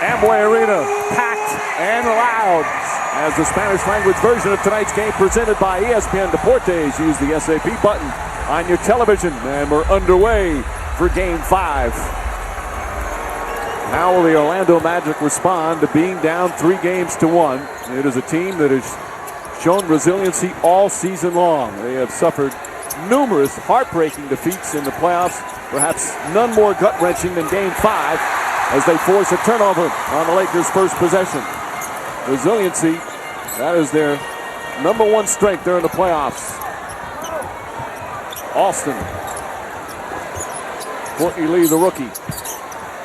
Amway Arena, packed and loud, as the Spanish-language version of tonight's game presented by ESPN Deportes. Use the SAP button on your television, and we're underway for Game 5. How will the Orlando Magic respond to being down 3-1? It is a team that has shown resiliency all season long. They have suffered numerous heartbreaking defeats in the playoffs, perhaps none more gut-wrenching than Game 5, as they force a turnover on the Lakers' first possession. Resiliency, that is their number one strength during the playoffs. Alston. Courtney Lee, the rookie.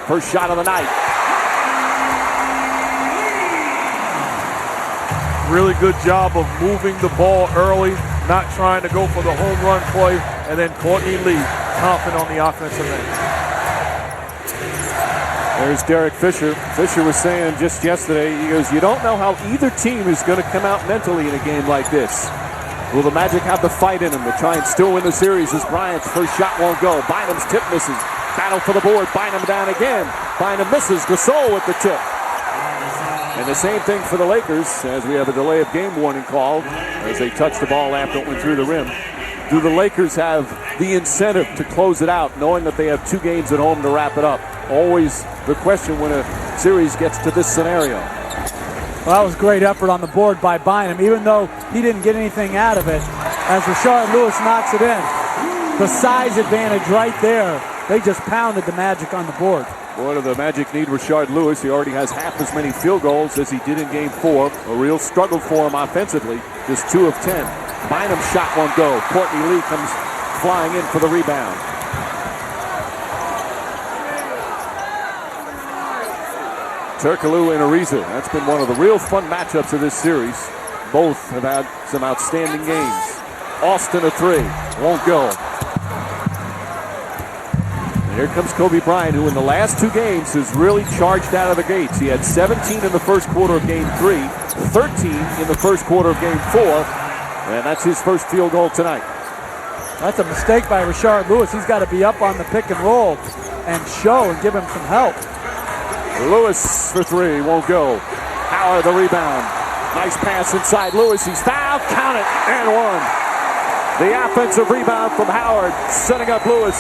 First shot of the night. Really good job of moving the ball early, not trying to go for the home run play, and then Courtney Lee confident on the offensive end. There's Derek Fisher. Fisher was saying just yesterday, he goes, you don't know how either team is going to come out mentally in a game like this. Will the Magic have the fight in them to try and still win the series as Bryant's first shot won't go? Bynum's tip misses. Battle for the board. Bynum down again. Bynum misses. Gasol with the tip. And the same thing for the Lakers, as we have a delay of game warning called as they touch the ball after it went through the rim. Do the Lakers have the incentive to close it out, knowing that they have 2 games at home to wrap it up? Always the question when a series gets to this scenario. Well, that was great effort on the board by Bynum, even though he didn't get anything out of it, as Rashard Lewis knocks it in. The size advantage right there. They just pounded the Magic on the board. Boy, do the Magic need Rashard Lewis. He already has half as many field goals as he did in Game 4. A real struggle for him offensively. Just 2 of 10. Bynum's shot won't go. Courtney Lee comes flying in for the rebound. Turkoglu and Ariza. That's been one of the real fun matchups of this series. Both have had some outstanding games. Alston a 3. Won't go. And here comes Kobe Bryant, who in the last 2 games has really charged out of the gates. He had 17 in the first quarter of Game 3, 13 in the first quarter of Game 4, and that's his first field goal tonight. That's a mistake by Rashard Lewis. He's got to be up on the pick and roll and show and give him some help. Lewis for 3, won't go. Howard the rebound. Nice pass inside Lewis. He's fouled. Count it. And 1. The offensive rebound from Howard, setting up Lewis.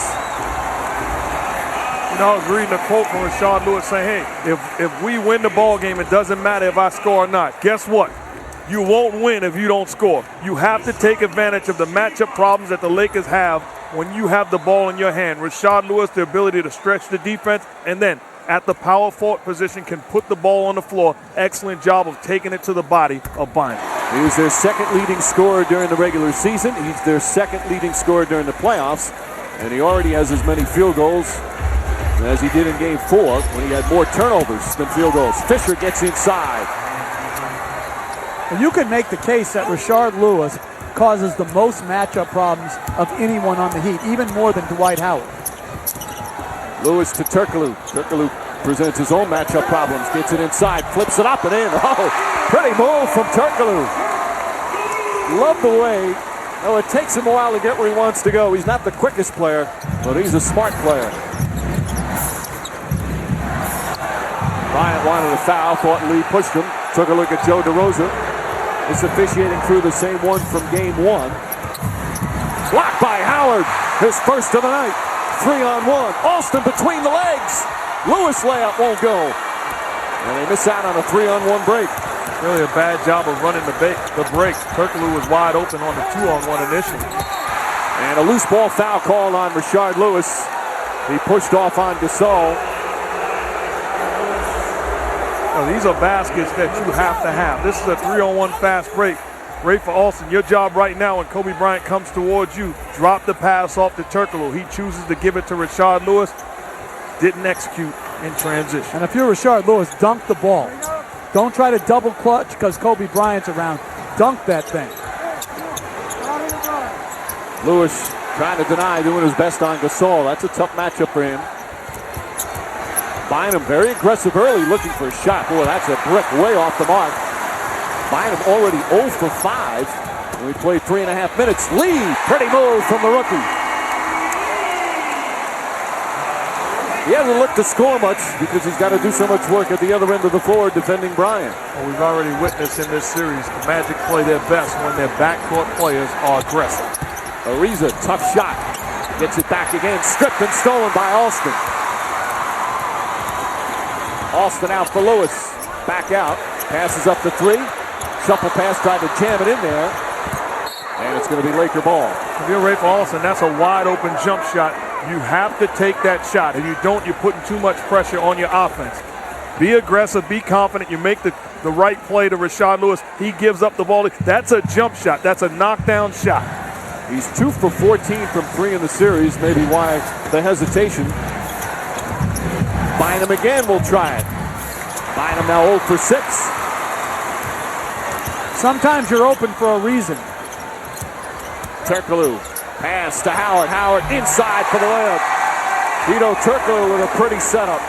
You know, I was reading a quote from Rashard Lewis saying, hey, if we win the ball game, it doesn't matter if I score or not. Guess what? You won't win if you don't score. You have to take advantage of the matchup problems that the Lakers have when you have the ball in your hand. Rashard Lewis, the ability to stretch the defense, and then at the power forward position can put the ball on the floor. Excellent job of taking it to the body of Bynum. He's their second leading scorer during the regular season. He's their second leading scorer during the playoffs. And he already has as many field goals as he did in Game 4 when he had more turnovers than field goals. Fisher gets inside. And you can make the case that Rashard Lewis causes the most matchup problems of anyone on the Heat, even more than Dwight Howard. Lewis to Turkoglu. Turkoglu presents his own matchup problems. Gets it inside, flips it up and in. Oh, pretty move from Turkoglu. Love the way. Oh, it takes him a while to get where he wants to go. He's not the quickest player, but he's a smart player. Bryant wanted a foul, thought Lee pushed him. Took a look at Joe DeRosa. It's officiating through the same one from Game 1. Blocked by Howard, his first of the night. 3-on-1. Alston between the legs. Lewis layup won't go. And they miss out on a 3-on-1 break. Really a bad job of running the break. Turkoglu was wide open on the 2-on-1 initially. And a loose ball foul called on Rashard Lewis. He pushed off on Gasol. Now, these are baskets that you have to have. This is a 3-on-1 fast break. Great for Alston. Your job right now when Kobe Bryant comes towards you, drop the pass off to Turkoglu. He chooses to give it to Rashard Lewis. Didn't execute in transition. And if you're Rashard Lewis, dunk the ball. Don't try to double clutch because Kobe Bryant's around. Dunk that thing. Lewis trying to deny, doing his best on Gasol. That's a tough matchup for him. Bynum very aggressive early, looking for a shot. Boy, that's a brick way off the mark. Bynum already 0 for 5. And we played 3.5 minutes. Lee, pretty move from the rookie. He hasn't looked to score much because he's got to do so much work at the other end of the floor defending Bryant. Well, we've already witnessed in this series the Magic play their best when their backcourt players are aggressive. Ariza, tough shot. Gets it back again. Stripped and stolen by Alston. Alston out for Lewis. Back out. Passes up the three. Shuffle pass, tried to jam it in there. And it's going to be Laker ball. If you're Ray Alston, that's a wide open jump shot. You have to take that shot. If you don't, you're putting too much pressure on your offense. Be aggressive, be confident. You make the right play to Rashard Lewis. He gives up the ball. That's a jump shot. That's a knockdown shot. He's 2 for 14 from 3 in the series. Maybe why the hesitation. Bynum again will try it. Bynum now 0 for 6. Sometimes you're open for a reason. Turkoglu, pass to Howard. Howard inside for the layup. Hedo Turkoglu with a pretty setup.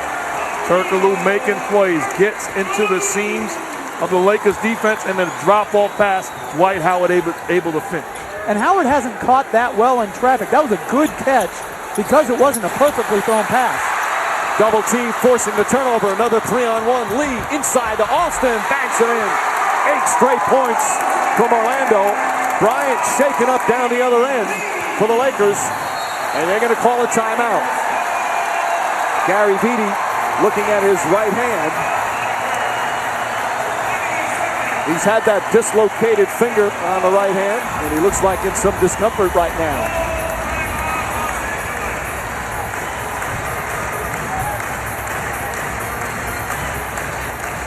Turkoglu making plays, gets into the seams of the Lakers defense, and then a drop-off pass. Dwight Howard able to finish. And Howard hasn't caught that well in traffic. That was a good catch because it wasn't a perfectly thrown pass. Double team forcing the turnover. Another 3-on-1 lead inside to Alston. Banks it in. 8 straight points from Orlando. Bryant shaken up down the other end for the Lakers, and they're going to call a timeout. Gary Vitti looking at his right hand. He's had that dislocated finger on the right hand, and he looks like in some discomfort right now.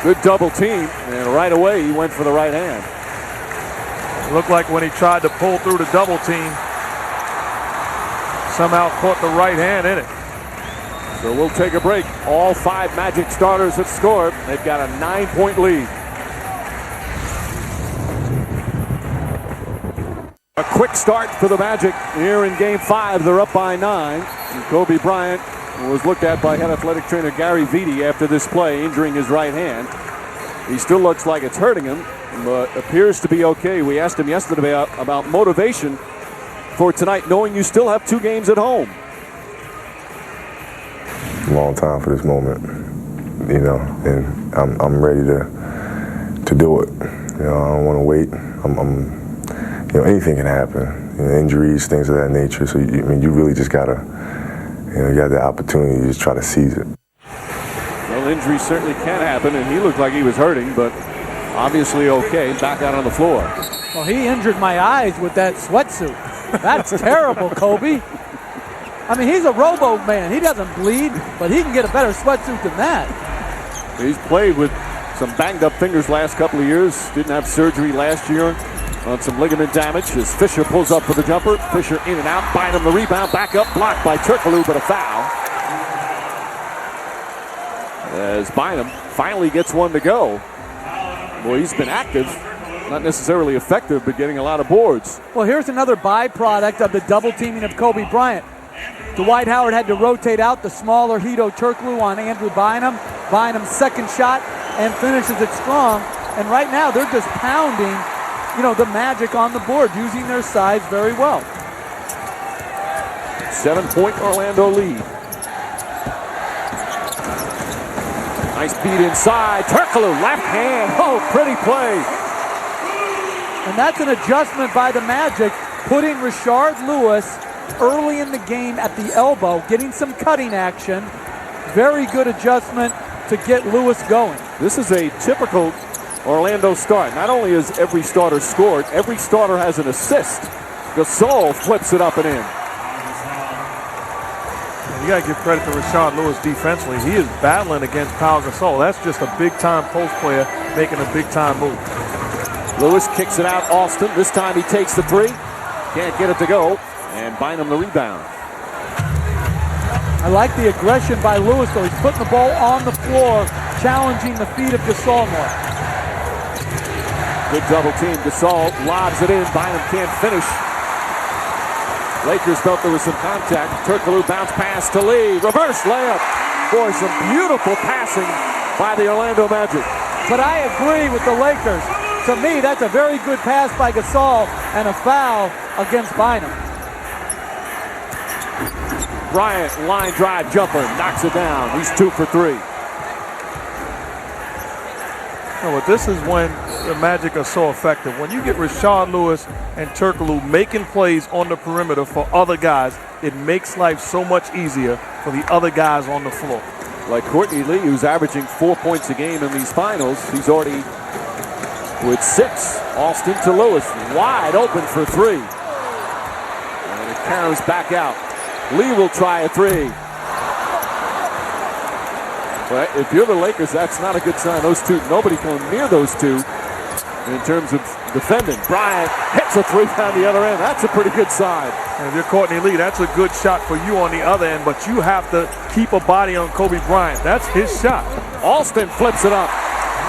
Good double team, and right away he went for the right hand. It looked like when he tried to pull through the double team, somehow caught the right hand in it. So we'll take a break. All 5 Magic starters have scored. They've got a 9-point lead. A quick start for the Magic here in Game 5. They're up by 9. And Kobe Bryant was looked at by head athletic trainer Gary Vitti after this play, injuring his right hand. He still looks like it's hurting him, but appears to be okay. We asked him yesterday about motivation for tonight, knowing you still have 2 games at home. Long time for this moment, you know, and I'm ready to do it. You know, I don't want to wait. You know, anything can happen. You know, injuries, things of that nature. So you really just gotta, you know, you got the opportunity to just try to seize it. Well, injuries certainly can happen, and he looked like he was hurting, but obviously okay. Back out on the floor. Well, he injured my eyes with that sweatsuit. That's terrible, Kobe. I mean, he's a robo man. He doesn't bleed, but he can get a better sweatsuit than that. He's played with some banged up fingers last couple of years. Didn't have surgery last year on some ligament damage as Fisher pulls up for the jumper. Fisher in and out. Bynum the rebound. Back up. Blocked by Turkoglu, but a foul. As Bynum finally gets one to go. Boy, he's been active. Not necessarily effective, but getting a lot of boards. Well, here's another byproduct of the double teaming of Kobe Bryant. Dwight Howard had to rotate out the smaller Hedo Turkoglu on Andrew Bynum. Bynum's second shot and finishes it strong. And right now they're just pounding, you know, the Magic on the board, using their size very well. 7-point Orlando lead. Nice beat inside. Turkoglu, left hand. Oh, pretty play. And that's an adjustment by the Magic, putting Rashard Lewis early in the game at the elbow, getting some cutting action. Very good adjustment to get Lewis going. This is a typical Orlando start. Not only has every starter scored, every starter has an assist. Gasol flips it up and in. You got to give credit to Rashard Lewis defensively. He is battling against Pau Gasol. That's just a big-time post player making a big-time move. Lewis kicks it out. Alston. This time he takes the three. Can't get it to go. And Bynum the rebound. I like the aggression by Lewis, though. He's putting the ball on the floor, challenging the feet of Gasol more. Good double team. Gasol lobs it in. Bynum can't finish. Lakers felt there was some contact. Turkoglu bounce pass to Lee. Reverse layup. Boy, some beautiful passing by the Orlando Magic. But I agree with the Lakers. To me, that's a very good pass by Gasol and a foul against Bynum. Bryant, line drive jumper, knocks it down. He's 2 for 3. But this is when the Magic are so effective. When you get Rashard Lewis and Turkoglu making plays on the perimeter for other guys, it makes life so much easier for the other guys on the floor. Like Courtney Lee, who's averaging 4 points a game in these finals. He's already with 6. Alston to Lewis, wide open for 3. And it carries back out. Lee will try a 3. But if you're the Lakers, that's not a good sign. Those two, nobody going near those two in terms of defending. Bryant hits a 3 down the other end. That's a pretty good sign. And if you're Courtney Lee, that's a good shot for you on the other end, but you have to keep a body on Kobe Bryant. That's his shot. Alston flips it up.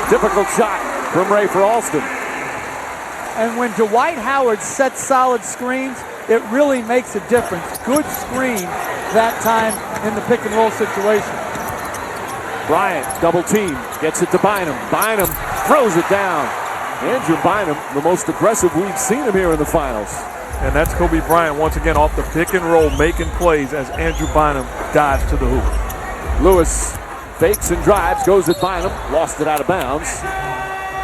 Difficult shot from Ray for Alston. And when Dwight Howard sets solid screens, it really makes a difference. Good screen that time in the pick and roll situation. Bryant, double team, gets it to Bynum. Bynum throws it down. Andrew Bynum, the most aggressive we've seen him here in the finals. And that's Kobe Bryant once again off the pick and roll, making plays as Andrew Bynum dives to the hoop. Lewis fakes and drives, goes at Bynum, lost it out of bounds.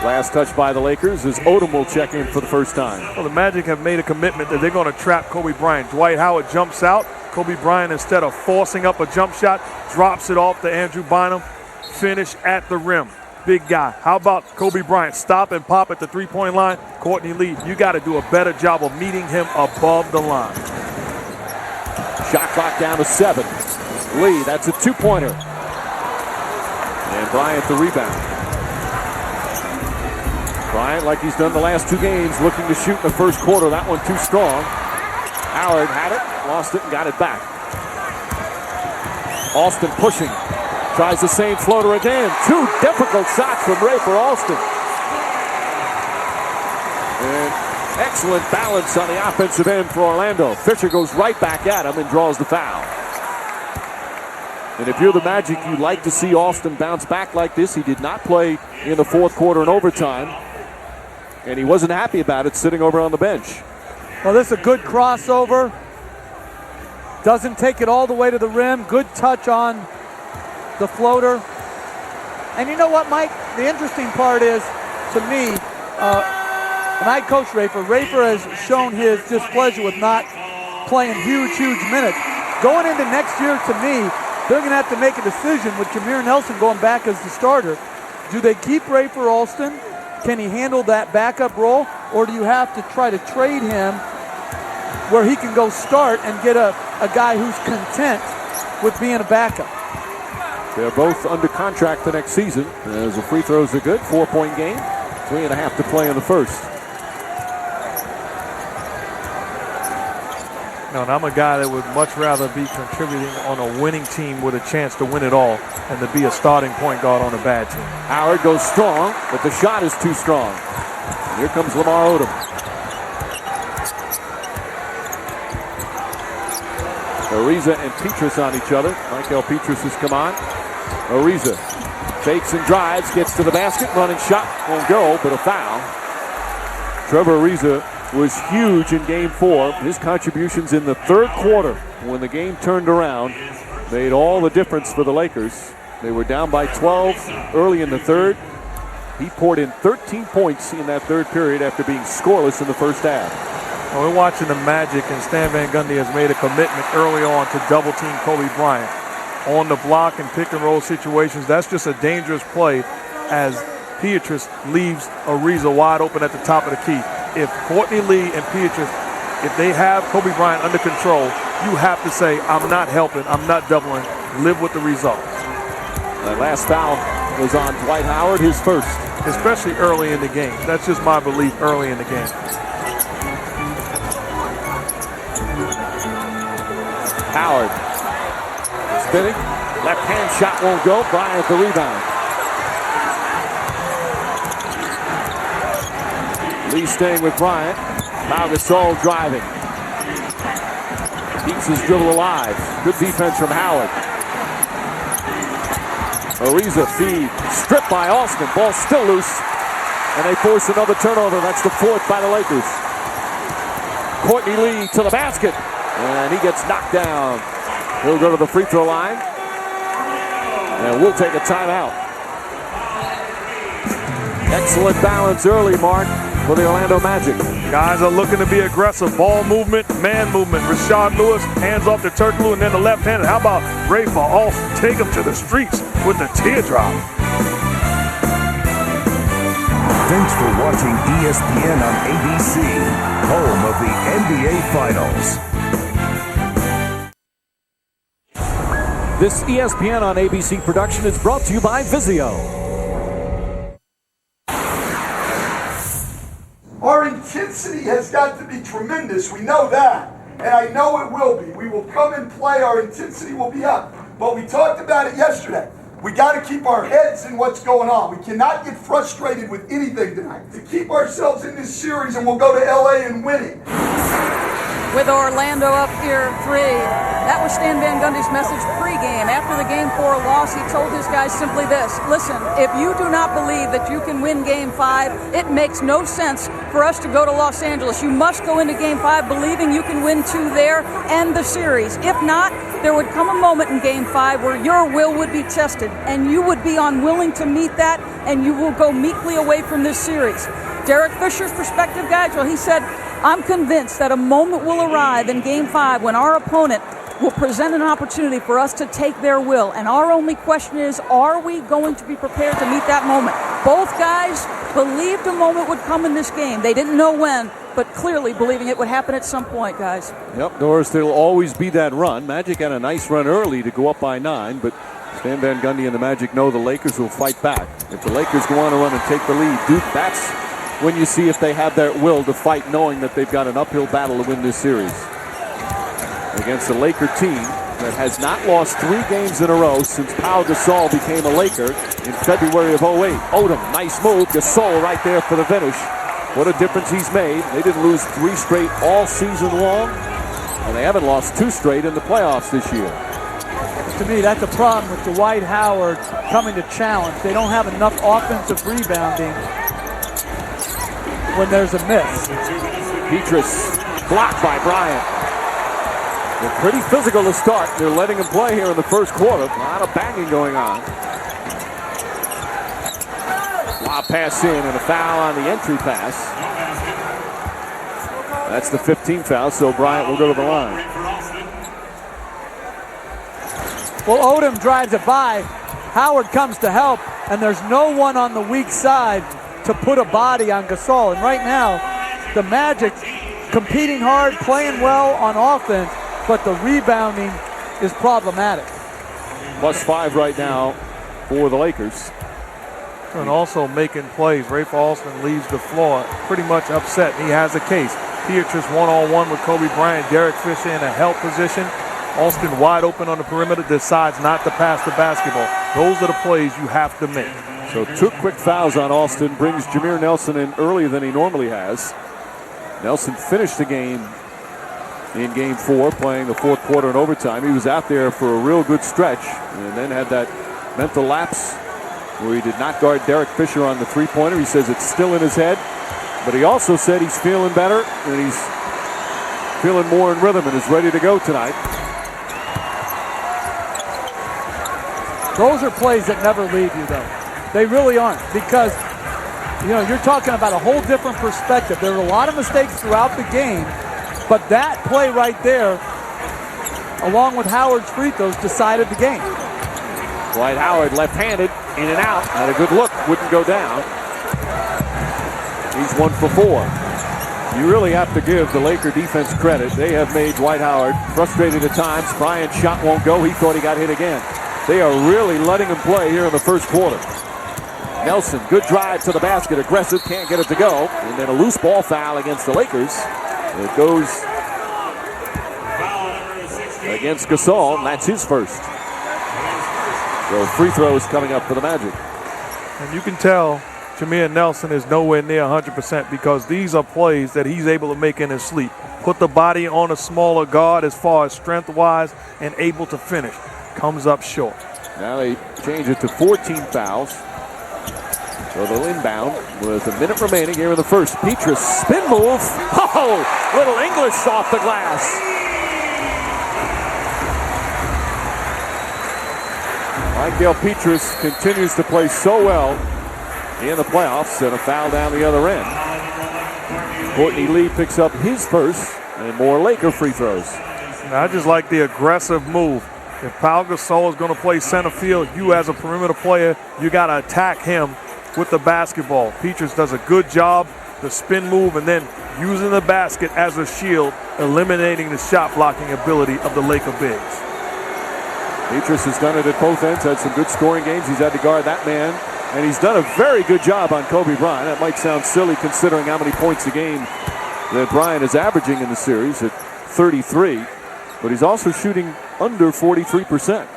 Last touch by the Lakers as Odom will check in for the first time. Well, the Magic have made a commitment that they're going to trap Kobe Bryant. Dwight Howard jumps out. Kobe Bryant, instead of forcing up a jump shot, drops it off to Andrew Bynum. Finish at the rim. Big guy. How about Kobe Bryant? Stop and pop at the three-point line. Courtney Lee, you got to do a better job of meeting him above the line. Shot clock down to 7. Lee, that's a 2-pointer. And Bryant the rebound. Bryant, like he's done the last 2 games, looking to shoot in the first quarter. That one too strong. Howard had it, lost it, and got it back. Alston pushing. Tries the same floater again. 2 difficult shots from Ray for Alston. And excellent balance on the offensive end for Orlando. Fisher goes right back at him and draws the foul. And if you're the Magic, you'd like to see Alston bounce back like this. He did not play in the fourth quarter in overtime. And he wasn't happy about it sitting over on the bench. Well, this is a good crossover. Doesn't take it all the way to the rim. Good touch on the floater. And you know what, Mike? The interesting part is, to me, and I coach Rafer. Rafer has shown his displeasure with not playing huge minutes. Going into next year, to me, they're going to have to make a decision with Jameer Nelson going back as the starter. Do they keep Rafer Alston? Can he handle that backup role? Or do you have to try to trade him where he can go start and get a guy who's content with being a backup? They're both under contract for next season. As the free throws are good, 4-point game, 3.5 to play in the first. No, and I'm a guy that would much rather be contributing on a winning team with a chance to win it all than to be a starting point guard on a bad team. Howard goes strong, but the shot is too strong. And here comes Lamar Odom. Ariza and Petrus on each other. Michael Petrus has come on. Ariza fakes and drives, gets to the basket, running shot, won't go, but a foul. Trevor Ariza was huge in Game 4. His contributions in the third quarter, when the game turned around, made all the difference for the Lakers. They were down by 12 early in the third. He poured in 13 points in that third period after being scoreless in the first half. Well, we're watching the Magic, and Stan Van Gundy has made a commitment early on to double-team Kobe Bryant. On the block and pick-and-roll situations, that's just a dangerous play as Petrus leaves Ariza wide open at the top of the key. If Courtney Lee and Petrus, if they have Kobe Bryant under control, you have to say, I'm not helping, I'm not doubling, live with the results. That last foul was on Dwight Howard, his first. Especially early in the game. That's just my belief early in the game. Howard spinning, left hand shot won't go. Bryant the rebound. Lee staying with Bryant. Now Gasol driving. Keeps his dribble alive. Good defense from Howard. Ariza feed, stripped by Alston. Ball still loose, and they force another turnover. That's the fourth by the Lakers. Courtney Lee to the basket, and he gets knocked down. He'll go to the free throw line. And we'll take a timeout. Excellent balance early, Mark, for the Orlando Magic. Guys are looking to be aggressive. Ball movement, man movement. Rashard Lewis, hands off to Turkoglu, and then the left-handed. How about Rafa Alston? Take him to the streets with the teardrop. Thanks for watching ESPN on ABC, home of the NBA Finals. This ESPN on ABC production is brought to you by Vizio. Our intensity has got to be tremendous. We know that. And I know it will be. We will come and play. Our intensity will be up. But we talked about it yesterday. We got to keep our heads in what's going on. We cannot get frustrated with anything tonight. To keep ourselves in this series, and we'll go to LA and win it. With Orlando up here 3. That was Stan Van Gundy's message pregame. After the Game 4 loss, he told his guys simply this: listen, if you do not believe that you can win Game 5, it makes no sense for us to go to Los Angeles. You must go into Game 5 believing you can win 2 there and the series. If not, there would come a moment in Game 5 where your will would be tested, and you would be unwilling to meet that, and you will go meekly away from this series. Derek Fisher's perspective, guys, well, he said, I'm convinced that a moment will arrive in Game 5 when our opponent will present an opportunity for us to take their will. And our only question is, are we going to be prepared to meet that moment? Both guys believed a moment would come in this game. They didn't know when, but clearly believing it would happen at some point, guys. Yep, Doris, there'll always be that run. Magic had a nice run early to go up by 9, but Stan Van Gundy and the Magic know the Lakers will fight back. If the Lakers go on a run and take the lead, Duke, that's when you see if they have that will to fight, knowing that they've got an uphill battle to win this series. Against a Laker team that has not lost 3 games in a row since Pau Gasol became a Laker in February of 08. Odom, nice move. Gasol right there for the finish. What a difference he's made. They didn't lose 3 straight all season long, and they haven't lost 2 straight in the playoffs this year. To me, that's a problem with Dwight Howard coming to challenge. They don't have enough offensive rebounding when there's a miss. Petrus blocked by Bryant. They're pretty physical to start. They're letting him play here in the first quarter. A lot of banging going on. Lob pass in and a foul on the entry pass. That's the 15th foul, so Bryant will go to the line. Well, Odom drives it by. Howard comes to help, and there's no one on the weak side to put a body on Gasol. And right now, the Magic competing hard, playing well on offense, but the rebounding is problematic. +5 right now for the Lakers. And also making plays. Rafa Alston leaves the floor pretty much upset. He has a case. Petrus one-on-one with Kobe Bryant. Derek Fisher in a help position. Alston wide open on the perimeter, decides not to pass the basketball. Those are the plays you have to make. So 2 quick fouls on Alston brings Jameer Nelson in earlier than he normally has. Nelson finished the game in Game 4, playing the 4th quarter in overtime. He was out there for a real good stretch and then had that mental lapse where he did not guard Derek Fisher on the 3-pointer. He says it's still in his head, but he also said he's feeling better and he's feeling more in rhythm and is ready to go tonight. Those are plays that never leave you, though. They really aren't, because you're talking about a whole different perspective. There were a lot of mistakes throughout the game, but that play right there, along with Howard's free throws, decided the game. Dwight Howard, left-handed, in and out. Had a good look, wouldn't go down. He's 1 for 4. You really have to give the Laker defense credit. They have made Dwight Howard frustrated at times. Bryant's shot won't go. He thought he got hit again. They are really letting him play here in the first quarter. Nelson, good drive to the basket, aggressive, can't get it to go. And then a loose ball foul against the Lakers. It goes against Gasol, and that's his first. So free throws coming up for the Magic. And you can tell Jameer Nelson is nowhere near 100% because these are plays that he's able to make in his sleep. Put the body on a smaller guard as far as strength-wise and able to finish. Comes up short. Now they change it to 14 fouls. So they'll inbound with a minute remaining here in the first. Petrus, spin move. Oh, little English off the glass. Mikael Petrus continues to play so well in the playoffs, and a foul down the other end. Courtney Lee picks up his first, and more Laker free throws. I just like the aggressive move. If Pau Gasol is going to play center field, you as a perimeter player, you got to attack him with the basketball. Petrus does a good job, the spin move, and then using the basket as a shield, eliminating the shot blocking ability of the Laker bigs. Petrus has done it at both ends, had some good scoring games. He's had to guard that man, and he's done a very good job on Kobe Bryant. That might sound silly considering how many points a game that Bryant is averaging in the series at 33, but he's also shooting under 43%.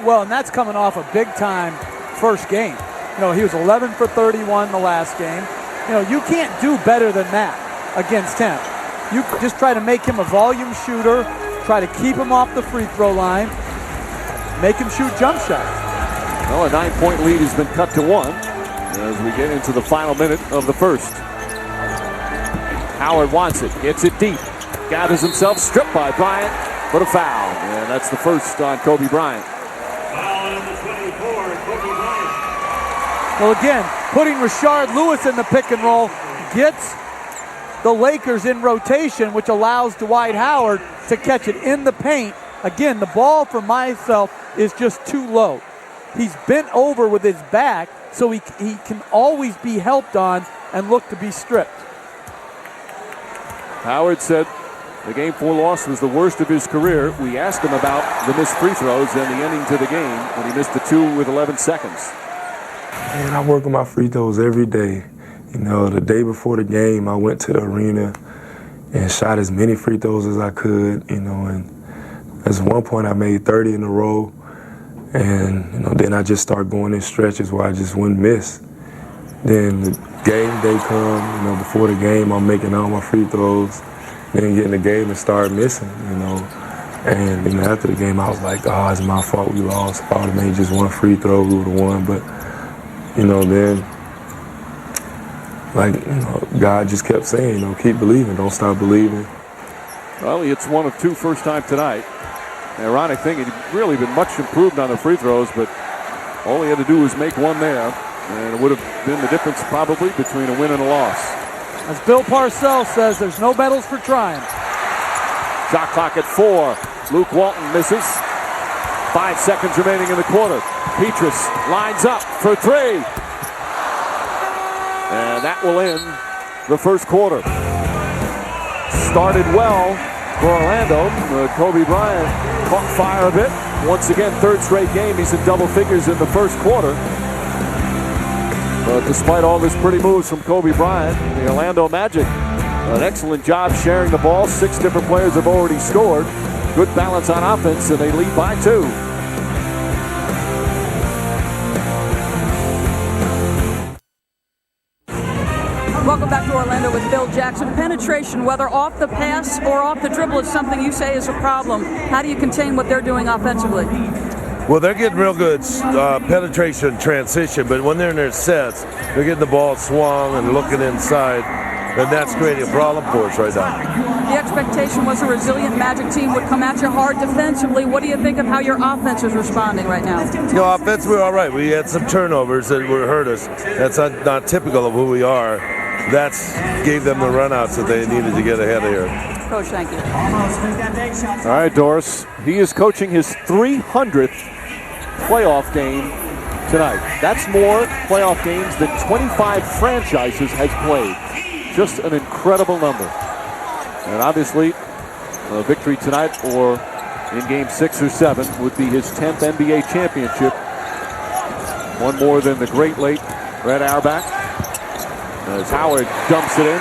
Well, and that's coming off a big-time first game. You know, he was 11 for 31 the last game. You know, you can't do better than that against him. You just try to make him a volume shooter, try to keep him off the free throw line, make him shoot jump shots. Well, a 9-point lead has been cut to 1 as we get into the final minute of the first. Howard wants it, gets it deep, gathers himself, stripped by Bryant, but a foul. And that's the first on Kobe Bryant. Foul number 24, Kobe Bryant. Well, again, putting Rashard Lewis in the pick and roll gets the Lakers in rotation, which allows Dwight Howard to catch it in the paint. Again, the ball for myself is just too low. He's bent over with his back, so he can always be helped on and look to be stripped. Howard said the Game 4 loss was the worst of his career. We asked him about the missed free throws and the ending to the game when he missed the 2 with 11 seconds. Man, I work on my free throws every day. You know, the day before the game, I went to the arena and shot as many free throws as I could, you know, and at one point I made 30 in a row. And, you know, then I just start going in stretches where I just wouldn't miss. Then the game day come, you know, before the game, I'm making all my free throws. Then get in the game and start missing, you know. And, you know, after the game, I was like, oh, it's my fault we lost. If I would have made just one free throw, we would have won. But, you know, then, like, you know, God just kept saying, you know, keep believing, don't stop believing. Well, it's 1 of 2 first time tonight. The ironic thing, he'd really been much improved on the free throws, but all he had to do was make one there, and it would have been the difference probably between a win and a loss. As Bill Parcells says, there's no medals for trying. Shot clock at 4. Luke Walton misses. 5 seconds remaining in the quarter. Petrus lines up for 3. And that will end the first quarter. Started well for Orlando. Kobe Bryant caught fire a bit. Once again, 3rd straight game. He's in double figures in the first quarter. But despite all this pretty moves from Kobe Bryant, the Orlando Magic, an excellent job sharing the ball. 6 different players have already scored. Good balance on offense, and they lead by 2. Welcome back to Orlando with Bill Jackson. Penetration, whether off the pass or off the dribble, is something you say is a problem. How do you contain what they're doing offensively? Well, they're getting real good penetration transition, but when they're in their sets, they're getting the ball swung and looking inside, and that's creating a problem for us right now. The expectation was a resilient Magic team would come at you hard defensively. What do you think of how your offense is responding right now? You know, offensively, we're all right. We had some turnovers that would hurt us. That's not typical of who we are. That's gave them the runouts that they needed to get ahead of here. Coach, thank you. All right, Doris. He is coaching his 300th playoff game tonight. That's more playoff games than 25 franchises has played. Just an incredible number. And obviously, a victory tonight or in game 6 or 7 would be his 10th NBA championship. One more than the great late Red Auerbach. As Howard dumps it in.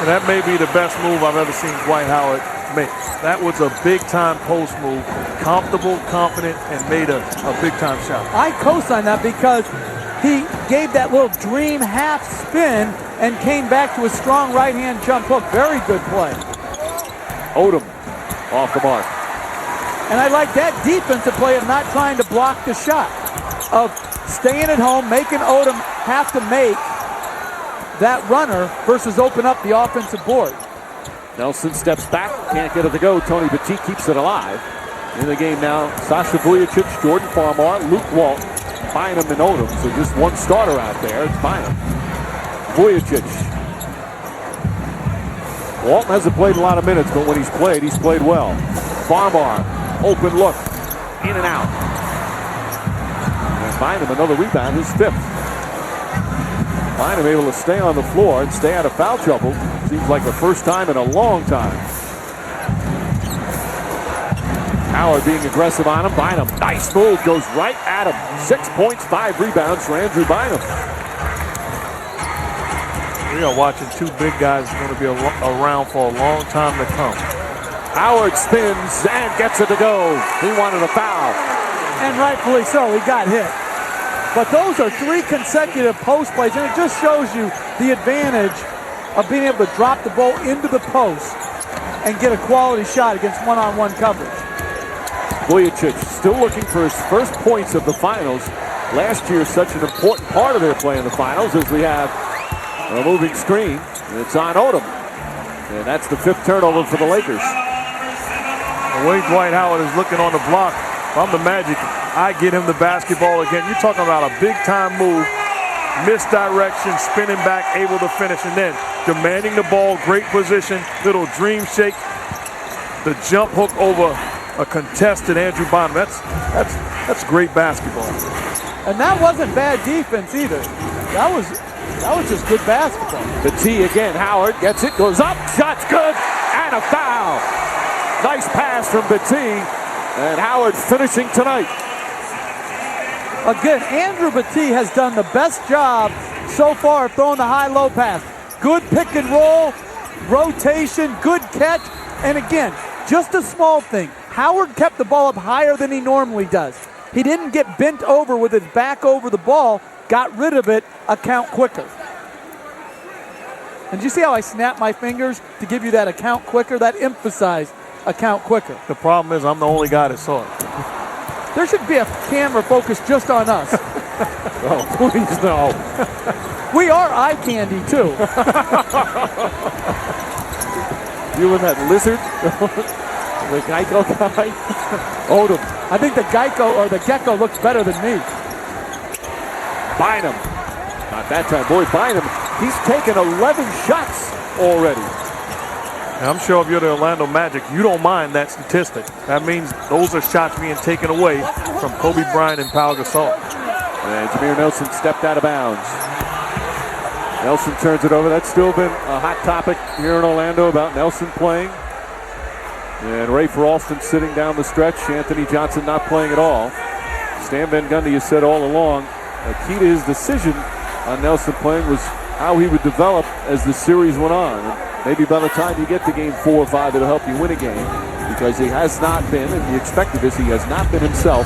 And that may be the best move I've ever seen Dwight Howard make. That was a big-time post move. Comfortable, confident, and made a big-time shot. I co-sign that because he gave that little dream half spin and came back to a strong right-hand jump hook. Very good play. Odom off the mark. And I like that defensive play of not trying to block the shot, of staying at home, making Odom have to make that runner versus open up the offensive board. Nelson steps back, can't get it to go. Tony Petit keeps it alive. In the game now, Sasha Vujacic, Jordan Farmar, Luke Walton, Bynum, and Odom. So just one starter out there. It's Bynum. Vujacic. Walton hasn't played a lot of minutes, but when he's played well. Farmar, open look, in and out. And Bynum, another rebound, his fifth. Bynum able to stay on the floor and stay out of foul trouble. Seems like the first time in a long time. Howard being aggressive on him. Bynum, nice move, goes right at him. 6 points, 5 rebounds for Andrew Bynum. We are watching two big guys who are going to be around for a long time to come. Howard spins and gets it to go. He wanted a foul. And rightfully so, he got hit. But those are 3 consecutive post plays, and it just shows you the advantage of being able to drop the ball into the post and get a quality shot against one-on-one coverage. Vujacic still looking for his first points of the finals. Last year, such an important part of their play in the finals as we have a moving screen. And it's on Odom. And that's the 5th turnover for the Lakers. The way Dwight Howard is looking on the block, if I'm the Magic, I get him the basketball again. You're talking about a big-time move, misdirection, spinning back, able to finish, and then demanding the ball, great position, little dream shake, the jump hook over a contested Andrew Bynum. That's great basketball. And that wasn't bad defense either. That was just good basketball. The T again. Howard gets it, goes up, shot's good, and a foul. Nice pass from Battie, and Howard finishing tonight. Again, Andrew Battie has done the best job so far of throwing the high-low pass. Good pick and roll, rotation, good catch, and again, just a small thing. Howard kept the ball up higher than he normally does. He didn't get bent over with his back over the ball, got rid of it a count quicker. And do you see how I snap my fingers to give you that a count quicker? That emphasized a count quicker. The problem is I'm the only guy that saw it. There should be a camera focused just on us. Oh, please no. We are eye candy, too. You and that lizard? The Geico guy? Odom. I think the Geico or the Gecko looks better than me. Bynum. Not that time. Boy, Bynum, he's taken 11 shots already. And I'm sure if you're the Orlando Magic, you don't mind that statistic. That means those are shots being taken away from Kobe Bryant and Pau Gasol. And Jameer Nelson stepped out of bounds. Nelson turns it over. That's still been a hot topic here in Orlando about Nelson playing. And Ray Alston sitting down the stretch. Anthony Johnson not playing at all. Stan Van Gundy has said all along, the key to his decision on Nelson playing was how he would develop as the series went on. And maybe by the time you get to game 4 or 5, it'll help you win a game, because he has not been, and you expected this, he has not been himself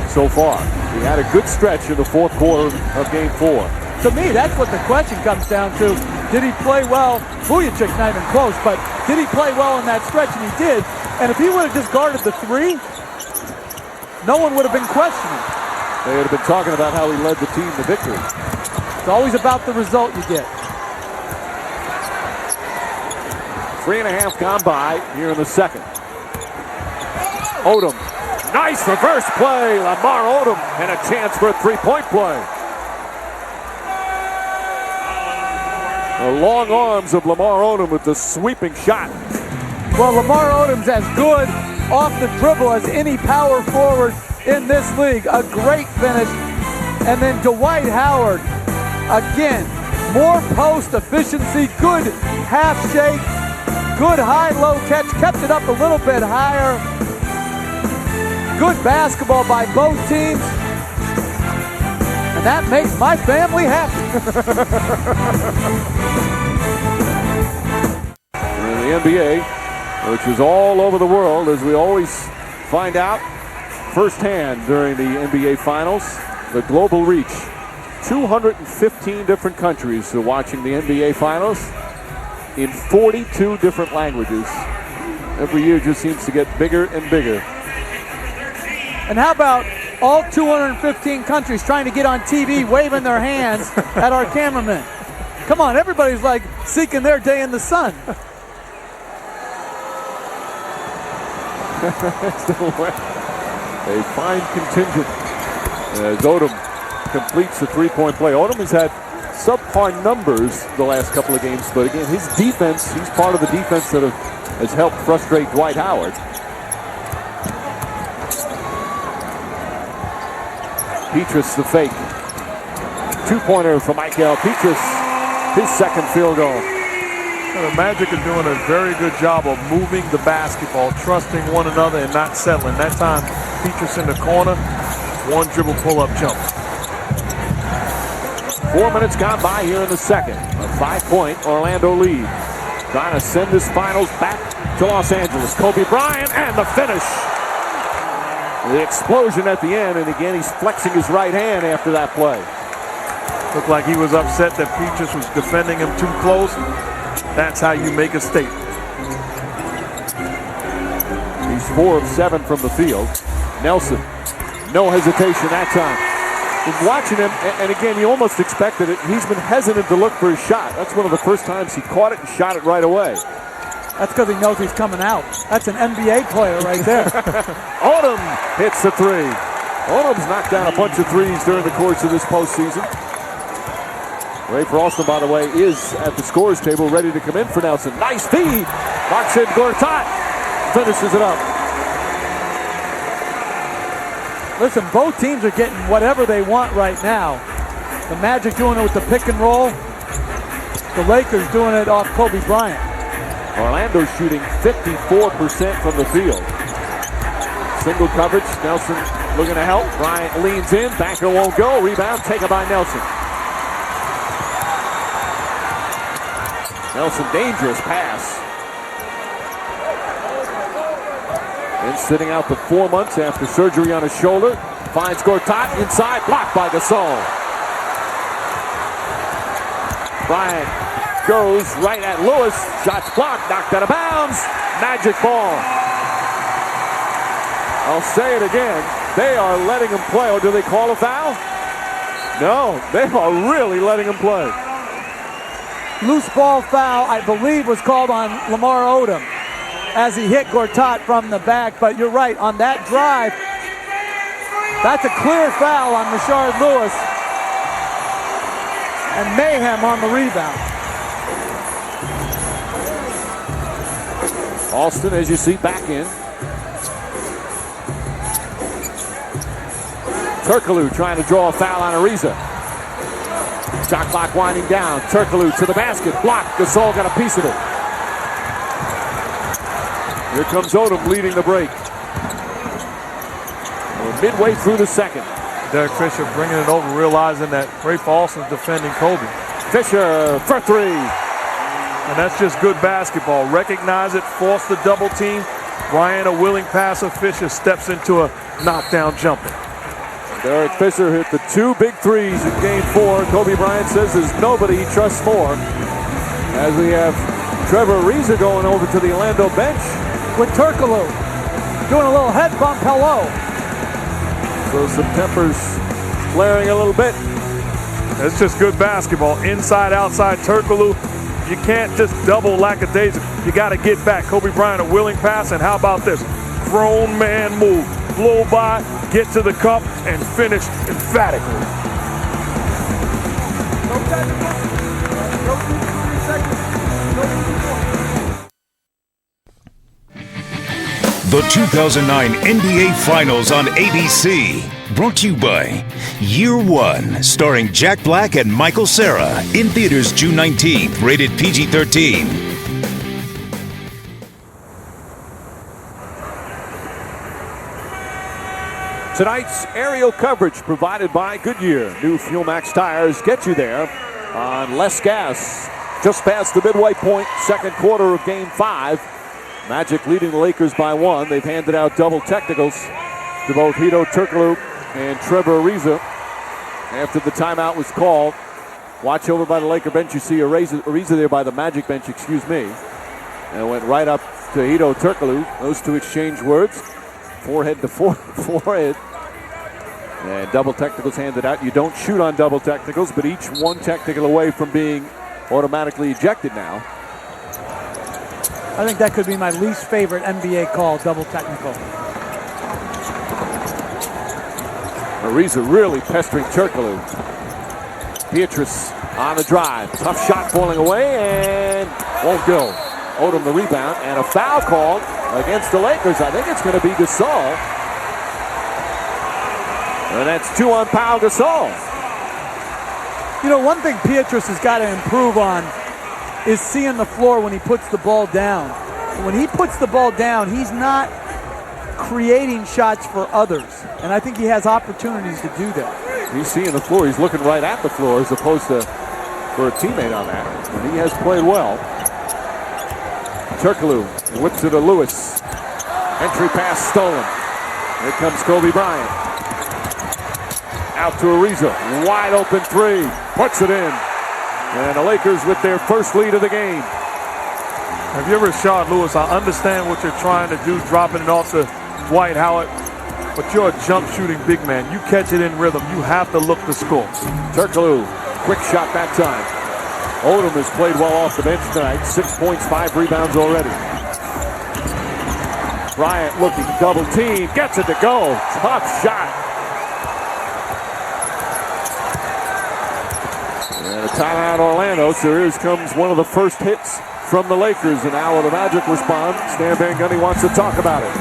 so far. He had a good stretch in the 4th quarter of game 4. To me, that's what the question comes down to. Did he play well? Vujacic's not even close, but did he play well in that stretch? And he did. And if he would have just guarded the 3, no one would have been questioning. They would have been talking about how he led the team to victory. It's always about the result you get. 3.5 gone by here in the 2nd. Odom. Nice reverse play. Lamar Odom, and a chance for a 3-point play. The long arms of Lamar Odom with the sweeping shot. Well, Lamar Odom's as good off the dribble as any power forward in this league. A great finish. And then Dwight Howard, again, more post efficiency, good half shake, good high-low catch, kept it up a little bit higher. Good basketball by both teams. And that makes my family happy. In the NBA, which is all over the world, as we always find out firsthand during the NBA Finals, the global reach. 215 different countries are watching the NBA Finals in 42 different languages. Every year just seems to get bigger and bigger. And how about all 215 countries trying to get on TV, waving their hands at our cameramen? Come on, everybody's like seeking their day in the sun. A fine contingent as Odom completes the three-point play. Odom has had subpar numbers the last couple of games, but again, his defense, he's part of the defense that has helped frustrate Dwight Howard. Petrus the fake. Two-pointer for Michael Petrus, his second field goal. The Magic are doing a very good job of moving the basketball, trusting one another and not settling. That time, Petrus in the corner, one dribble pull-up jump. 4 minutes gone by here in the second. A 5-point Orlando lead. Trying to send this finals back to Los Angeles. Kobe Bryant and the finish. The explosion at the end, and again, he's flexing his right hand after that play. Looked like he was upset that Petrus was defending him too close. That's how you make a statement. He's 4 of 7 from the field. Nelson, no hesitation that time. And watching him, and again, you almost expected it. He's been hesitant to look for his shot. That's one of the first times he caught it and shot it right away. That's because he knows he's coming out. That's an NBA player right there. Odom hits the three. Odom's knocked down a bunch of threes during the course of this postseason. Ray Froston, by the way, is at the scores table ready to come in for Nelson. Nice feed. Rashard Gortat finishes it up. Listen, both teams are getting whatever they want right now. The Magic doing it with the pick and roll. The Lakers doing it off Kobe Bryant. Orlando shooting 54% from the field. Single coverage. Nelson looking to help. Bryant leans in. Banker won't go. Rebound taken by Nelson. Nelson, dangerous pass. And sitting out for 4 months after surgery on his shoulder. Finds Gortat inside, blocked by Gasol. Bryant goes right at Lewis. Shots blocked, knocked out of bounds. Magic ball. I'll say it again. They are letting him play. Or do they call a foul? No, they are really letting him play. Loose ball foul, I believe, was called on Lamar Odom as he hit Gortat from the back. But you're right, on that drive, that's a clear foul on Rashard Lewis. And mayhem on the rebound. Alston, as you see, back in. Turkoglu trying to draw a foul on Ariza. Shot clock winding down. Turkoglu to the basket. Blocked. Gasol got a piece of it. Here comes Odom leading the break. We're midway through the second. Derek Fisher bringing it over, realizing that Ray Paulson's defending Kobe. Fisher for three. And that's just good basketball. Recognize it, force the double team. Bryant, a willing passer. Fisher steps into a knockdown jumper. Derek Fisher hit the 2 big threes in game 4. Kobe Bryant says there's nobody he trusts more. As we have Trevor Ariza going over to the Orlando bench. With Turkoglu doing a little head bump hello. So some tempers flaring a little bit. It's just good basketball. Inside, outside, Turkoglu. You can't just double lackadaisical. You got to get back. Kobe Bryant, a willing pass, and how about this? Grown man move. Blow by, get to the cup, and finish emphatically. The 2009 NBA Finals on ABC. Brought to you by Year One, starring Jack Black and Michael Cera. In theaters June 19th, rated PG-13. Tonight's aerial coverage provided by Goodyear. New Fuel Max tires get you there on less gas. Just past the midway point, second quarter of Game 5. Magic leading the Lakers by 1. They've handed out double technicals to both Hedo Turkoglu and Trevor Ariza after the timeout was called. Watch over by the Laker bench. You see Ariza there by the Magic bench, excuse me. And it went right up to Hedo Turkoglu. Those two exchange words. Forehead to forehead. And double technicals handed out. You don't shoot on double technicals, but each one technical away from being automatically ejected now. I think that could be my least favorite NBA call, double technical. Ariza really pestering Turkoglu. Beatrice on the drive. Tough shot falling away and won't go. Odom the rebound and a foul called against the Lakers. I think it's going to be Gasol. And that's 2 on Pau Gasol. You know, one thing Beatrice has got to improve on is seeing the floor when he puts the ball down. When he puts the ball down, he's not creating shots for others. And I think he has opportunities to do that. He's seeing the floor. He's looking right at the floor as opposed to for a teammate on that. And he has played well. Turkoglu whips it to Lewis. Entry pass stolen. Here comes Kobe Bryant. Out to Ariza. Wide open 3. Puts it in. And the Lakers with their first lead of the game. Have you ever shot Lewis? I understand what you're trying to do, dropping it off to Dwight Howard, but you're a jump shooting big man. You catch it in rhythm. You have to look to score. Turkoglu, quick shot that time. Odom has played well off the bench tonight. 6 points, 5 rebounds already. Bryant looking double team, gets it to go. Tough shot. And a timeout Orlando, so here comes one of the first hits from the Lakers, and now the Magic respond. Stan Van Gundy wants to talk about it.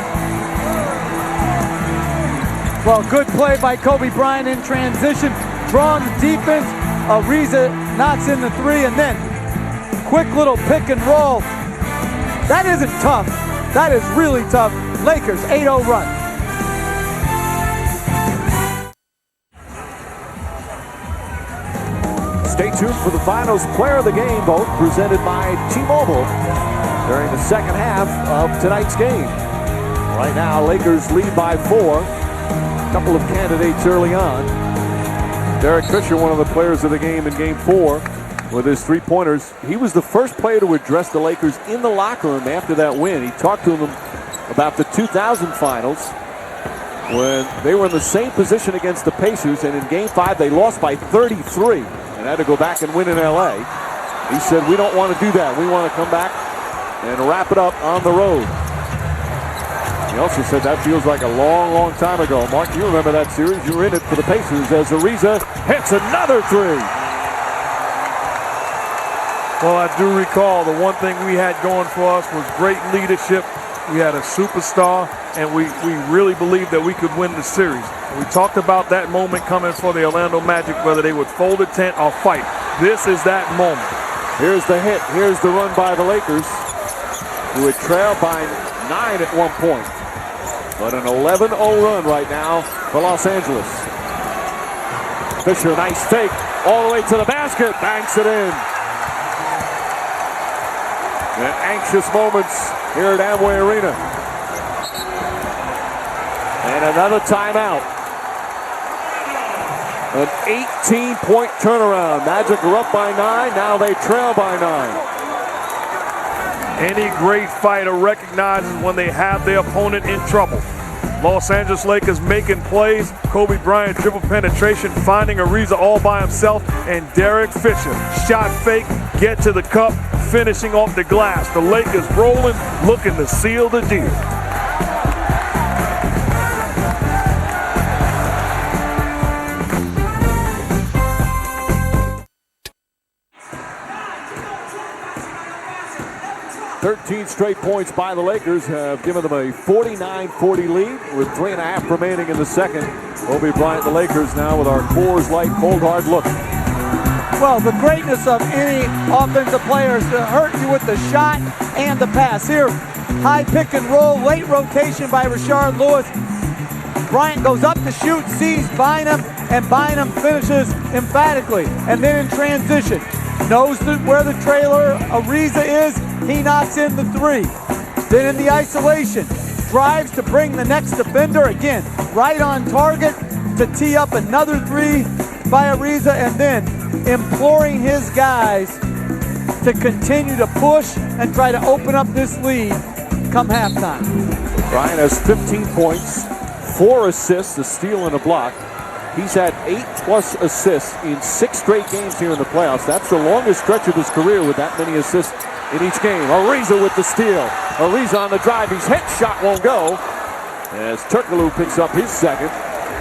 Well, good play by Kobe Bryant in transition, drawing the defense. Ariza knocks in the 3, and then quick little pick and roll. That isn't tough. That is really tough. Lakers 8-0 run. Stay tuned for the finals player of the game vote presented by T-Mobile during the second half of tonight's game. Right now, Lakers lead by 4. A couple of candidates early on. Derek Fisher, one of the players of the game in Game 4 with his 3-pointers. He was the first player to address the Lakers in the locker room after that win. He talked to them about the 2000 finals when they were in the same position against the Pacers, and in Game 5 they lost by 33 and had to go back and win in LA. He said, we don't want to do that. We want to come back and wrap it up on the road. He also said that feels like a long, long time ago. Mark, you remember that series. You were in it for the Pacers as Ariza hits another 3. Well, I do recall the one thing we had going for us was great leadership. We had a superstar, and we really believed that we could win the series. We talked about that moment coming for the Orlando Magic, whether they would fold a tent or fight. This is that moment. Here's the hit. Here's the run by the Lakers, who had trailed by 9 at one point. But an 11-0 run right now for Los Angeles. Fisher, nice fake, all the way to the basket, banks it in. And anxious moments here at Amway Arena. And another timeout. An 18-point turnaround. Magic are up by 9, now they trail by 9. Any great fighter recognizes when they have their opponent in trouble. Los Angeles Lakers making plays. Kobe Bryant dribble penetration, finding Ariza all by himself, and Derek Fisher shot fake, get to the cup, finishing off the glass. The Lakers rolling, looking to seal the deal. "13 straight points by the Lakers have given them a 49-40 lead with 3.5 remaining in the second. Kobe Bryant, the Lakers now with our Coors Light cold hard look. Well, the greatness of any offensive player is to hurt you with the shot and the pass. Here, high pick and roll, late rotation by Rashard Lewis. Bryant goes up to shoot, sees Bynum, and Bynum finishes emphatically. And then in transition, knows where the trailer Ariza is, he knocks in the 3. Then in the isolation, drives to bring the next defender, again, right on target to tee up another 3 by Ariza, and then imploring his guys to continue to push and try to open up this lead come halftime. Bryant has 15 points, 4 assists, a steal and a block. He's had 8+ assists in 6 straight games here in the playoffs. That's the longest stretch of his career with that many assists in each game. Ariza with the steal. Ariza on the drive. He's hit. Shot won't go. As Turkoglu picks up his second.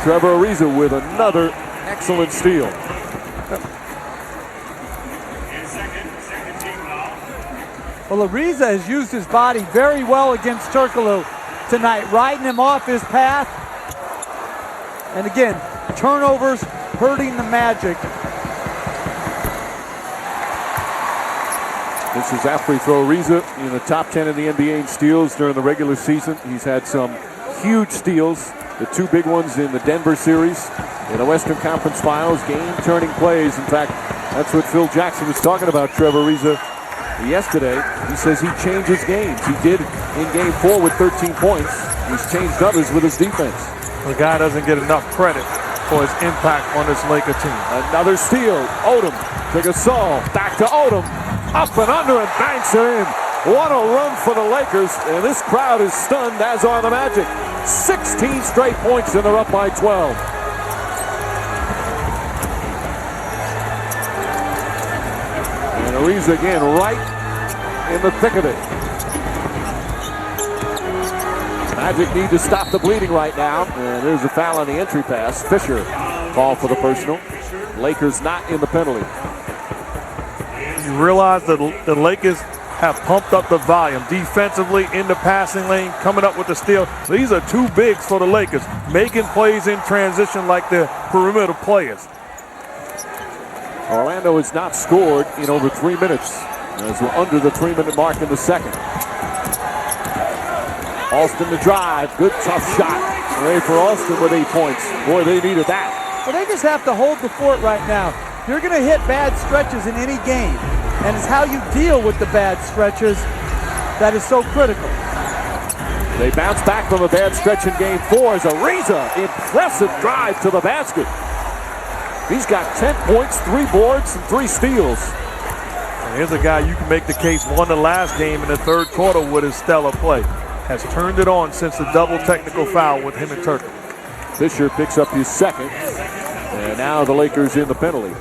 Trevor Ariza with another excellent steal. Well, Ariza has used his body very well against Turkoglu tonight, riding him off his path. And again, turnovers hurting the Magic. This is after free throw. Ariza in the top 10 in the NBA in steals during the regular season. He's had some huge steals. The two big ones in the Denver series, in the Western Conference Finals, game-turning plays. In fact, that's what Phil Jackson was talking about Trevor Ariza yesterday. He says he changes games. He did in Game 4 with 13 points. He's changed others with his defense. The guy doesn't get enough credit for his impact on this Laker team. Another steal. Odom to Gasol. Back to Odom. Up and under and banks it in. What a run for the Lakers. And this crowd is stunned, as are the Magic. 16 straight points and they're up by 12. And Ariza again right in the thick of it. Magic need to stop the bleeding right now. And there's a foul on the entry pass. Fisher called for the personal. Lakers not in the penalty. You realize that the Lakers have pumped up the volume defensively in the passing lane, coming up with the steal. These are two bigs for the Lakers, making plays in transition like they're perimeter players. Orlando has not scored in over 3 minutes, as we're under the 3-minute mark in the second. Alston to drive. Good tough shot. Ready for Alston with 8 points. Boy, they needed that. Well, they just have to hold the fort right now. You're going to hit bad stretches in any game, and it's how you deal with the bad stretches that is so critical. They bounce back from a bad stretch in Game 4 as Ariza, impressive drive to the basket. He's got 10 points, 3 boards, and 3 steals. And here's a guy you can make the case won the last game in the third quarter with his stellar play. Has turned it on since the double technical foul with him and Turkoglu. Fisher picks up his second, and now the Lakers in the penalty.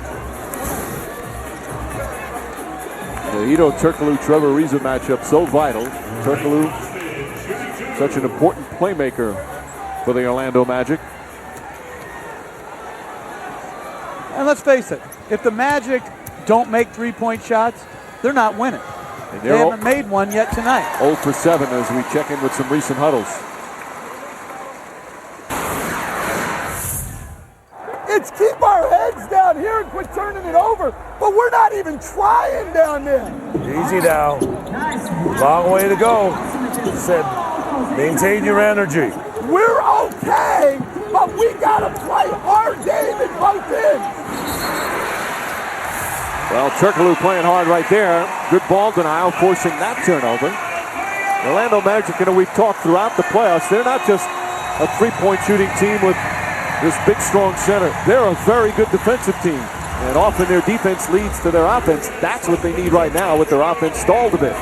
The Hedo Turkoglu Trevor Ariza matchup so vital. Turkoglu, such an important playmaker for the Orlando Magic. And let's face it, if the Magic don't make three-point shots, they're not winning. And they haven't made one yet tonight. 0 for 7 as we check in with some recent huddles. It's keep our heads down here and quit turning it over, but we're not even trying down there. Easy now. Long way to go. Said, maintain your energy. We're okay, but we gotta play our game at both ends. Well, Turkoglu playing hard right there. Good ball denial, forcing that turnover. The Orlando Magic, we've talked throughout the playoffs, they're not just a three-point shooting team with this big, strong center. They're a very good defensive team, and often their defense leads to their offense. That's what they need right now with their offense stalled a bit.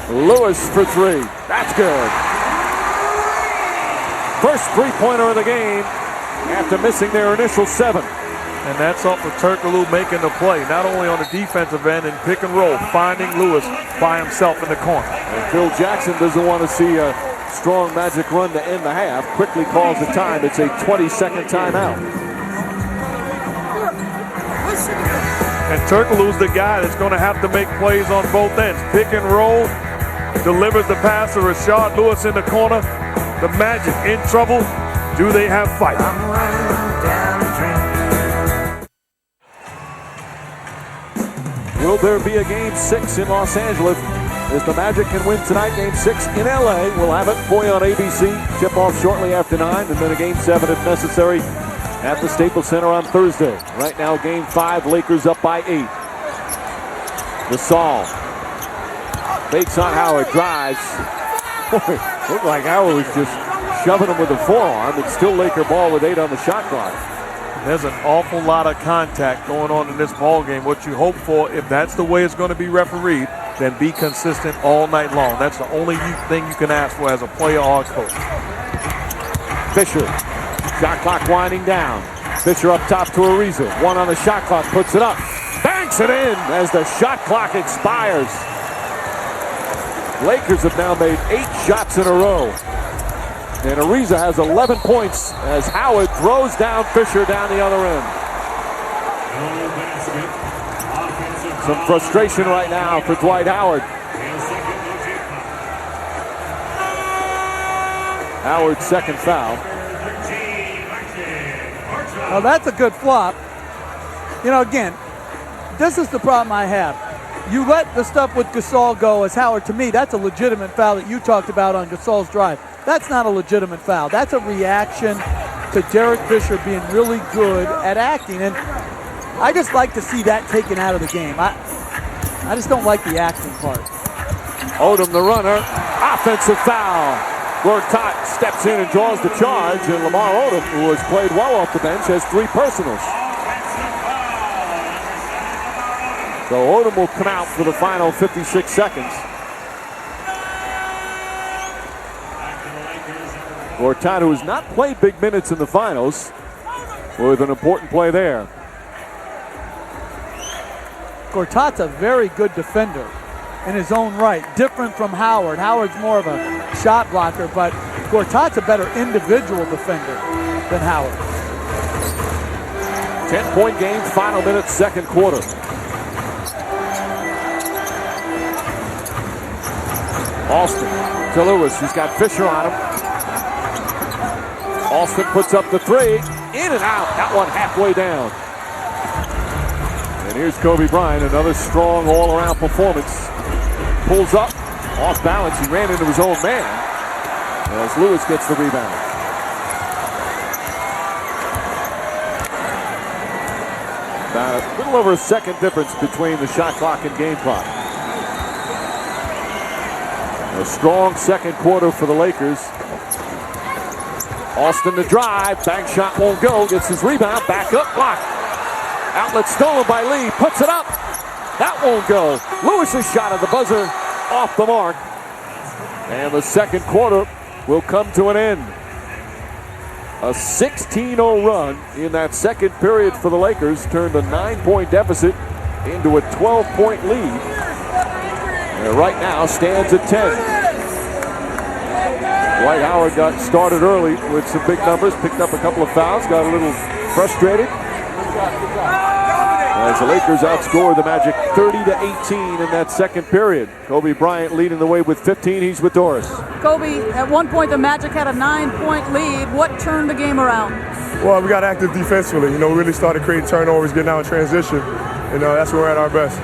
Lewis for 3. That's good. First three-pointer of the game after missing their initial 7. And that's off of Turkoglu making the play, not only on the defensive end and pick and roll, finding Lewis by himself in the corner. And Phil Jackson doesn't want to see a strong Magic run to end the half. Quickly calls the time. It's a 20-second timeout. And Turkoglu's the guy that's going to have to make plays on both ends. Pick and roll, delivers the pass to Rashard Lewis in the corner. The Magic in trouble. Do they have fight? Will there be a Game 6 in Los Angeles? If the Magic can win tonight, Game 6 in LA. We'll have it for you on ABC. Tip off shortly after 9, and then a Game 7 if necessary at the Staples Center on Thursday. Right now, Game 5, Lakers up by 8. Gasol fakes on Howard, drives. Boy, looked like Howard was just shoving him with a forearm. It's still Laker ball with 8 on the shot clock. There's an awful lot of contact going on in this ball game. What you hope for, if that's the way it's going to be refereed, then be consistent all night long. That's the only thing you can ask for as a player or a coach. Fisher, shot clock winding down. Fisher up top to Ariza. 1 on the shot clock, puts it up. Banks it in as the shot clock expires. Lakers have now made 8 shots in a row. And Ariza has 11 points as Howard throws down Fisher down the other end. Some frustration right now for Dwight Howard. Howard's second foul. Well, that's a good flop. You know, again, this is the problem I have. You let the stuff with Gasol go as Howard. To me, that's a legitimate foul that you talked about on Gasol's drive. That's not a legitimate foul. That's a reaction to Derek Fisher being really good at acting. And I just like to see that taken out of the game. I just don't like the acting part. Odom, the runner, offensive foul. Gortat steps in and draws the charge, and Lamar Odom, who has played well off the bench, has 3 personals. So Odom will come out for the final 56 seconds. Gortat, who has not played big minutes in the finals, with an important play there. Gortat's a very good defender in his own right, different from Howard. Howard's more of a shot blocker, but Gortat's a better individual defender than Howard. 10-point game, final minute, second quarter. Alston to Lewis, he's got Fisher on him. Alston puts up the 3, in and out, that one halfway down. And here's Kobe Bryant, another strong all-around performance. Pulls up, off balance, he ran into his own man as Lewis gets the rebound. About a little over a second difference between the shot clock and game clock. A strong second quarter for the Lakers. Alston to drive, bank shot won't go, gets his rebound, back up, blocked. Outlet stolen by Lee, puts it up. That won't go. Lewis's shot at the buzzer off the mark. And the second quarter will come to an end. A 16-0 run in that second period for the Lakers turned a 9-point deficit into a 12-point lead. And right now stands at 10. Dwight Howard got started early with some big numbers, picked up a couple of fouls, got a little frustrated. As the Lakers outscored the Magic 30-18 in that second period. Kobe Bryant leading the way with 15. He's with Doris. Kobe, at one point the Magic had a 9-point lead. What turned the game around? Well, we got active defensively. We really started creating turnovers, getting out in transition. That's when we're at our best.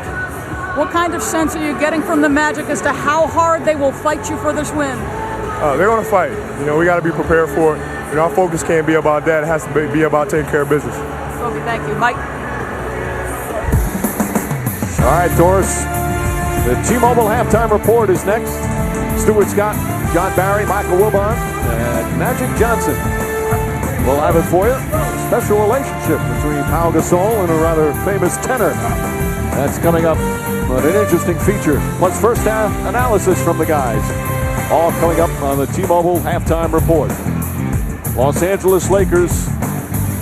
What kind of sense are you getting from the Magic as to how hard they will fight you for this win? They're going to fight. We got to be prepared for it. Our focus can't be about that. It has to be about taking care of business. Kobe, thank you. Mike? All right, Doris. The T-Mobile halftime report is next. Stuart Scott, John Barry, Michael Wilbon, and Magic Johnson. We'll have it for you. A special relationship between Pau Gasol and a rather famous tenor. That's coming up. But an interesting feature. Plus first half analysis from the guys. All coming up on the T-Mobile halftime report. Los Angeles Lakers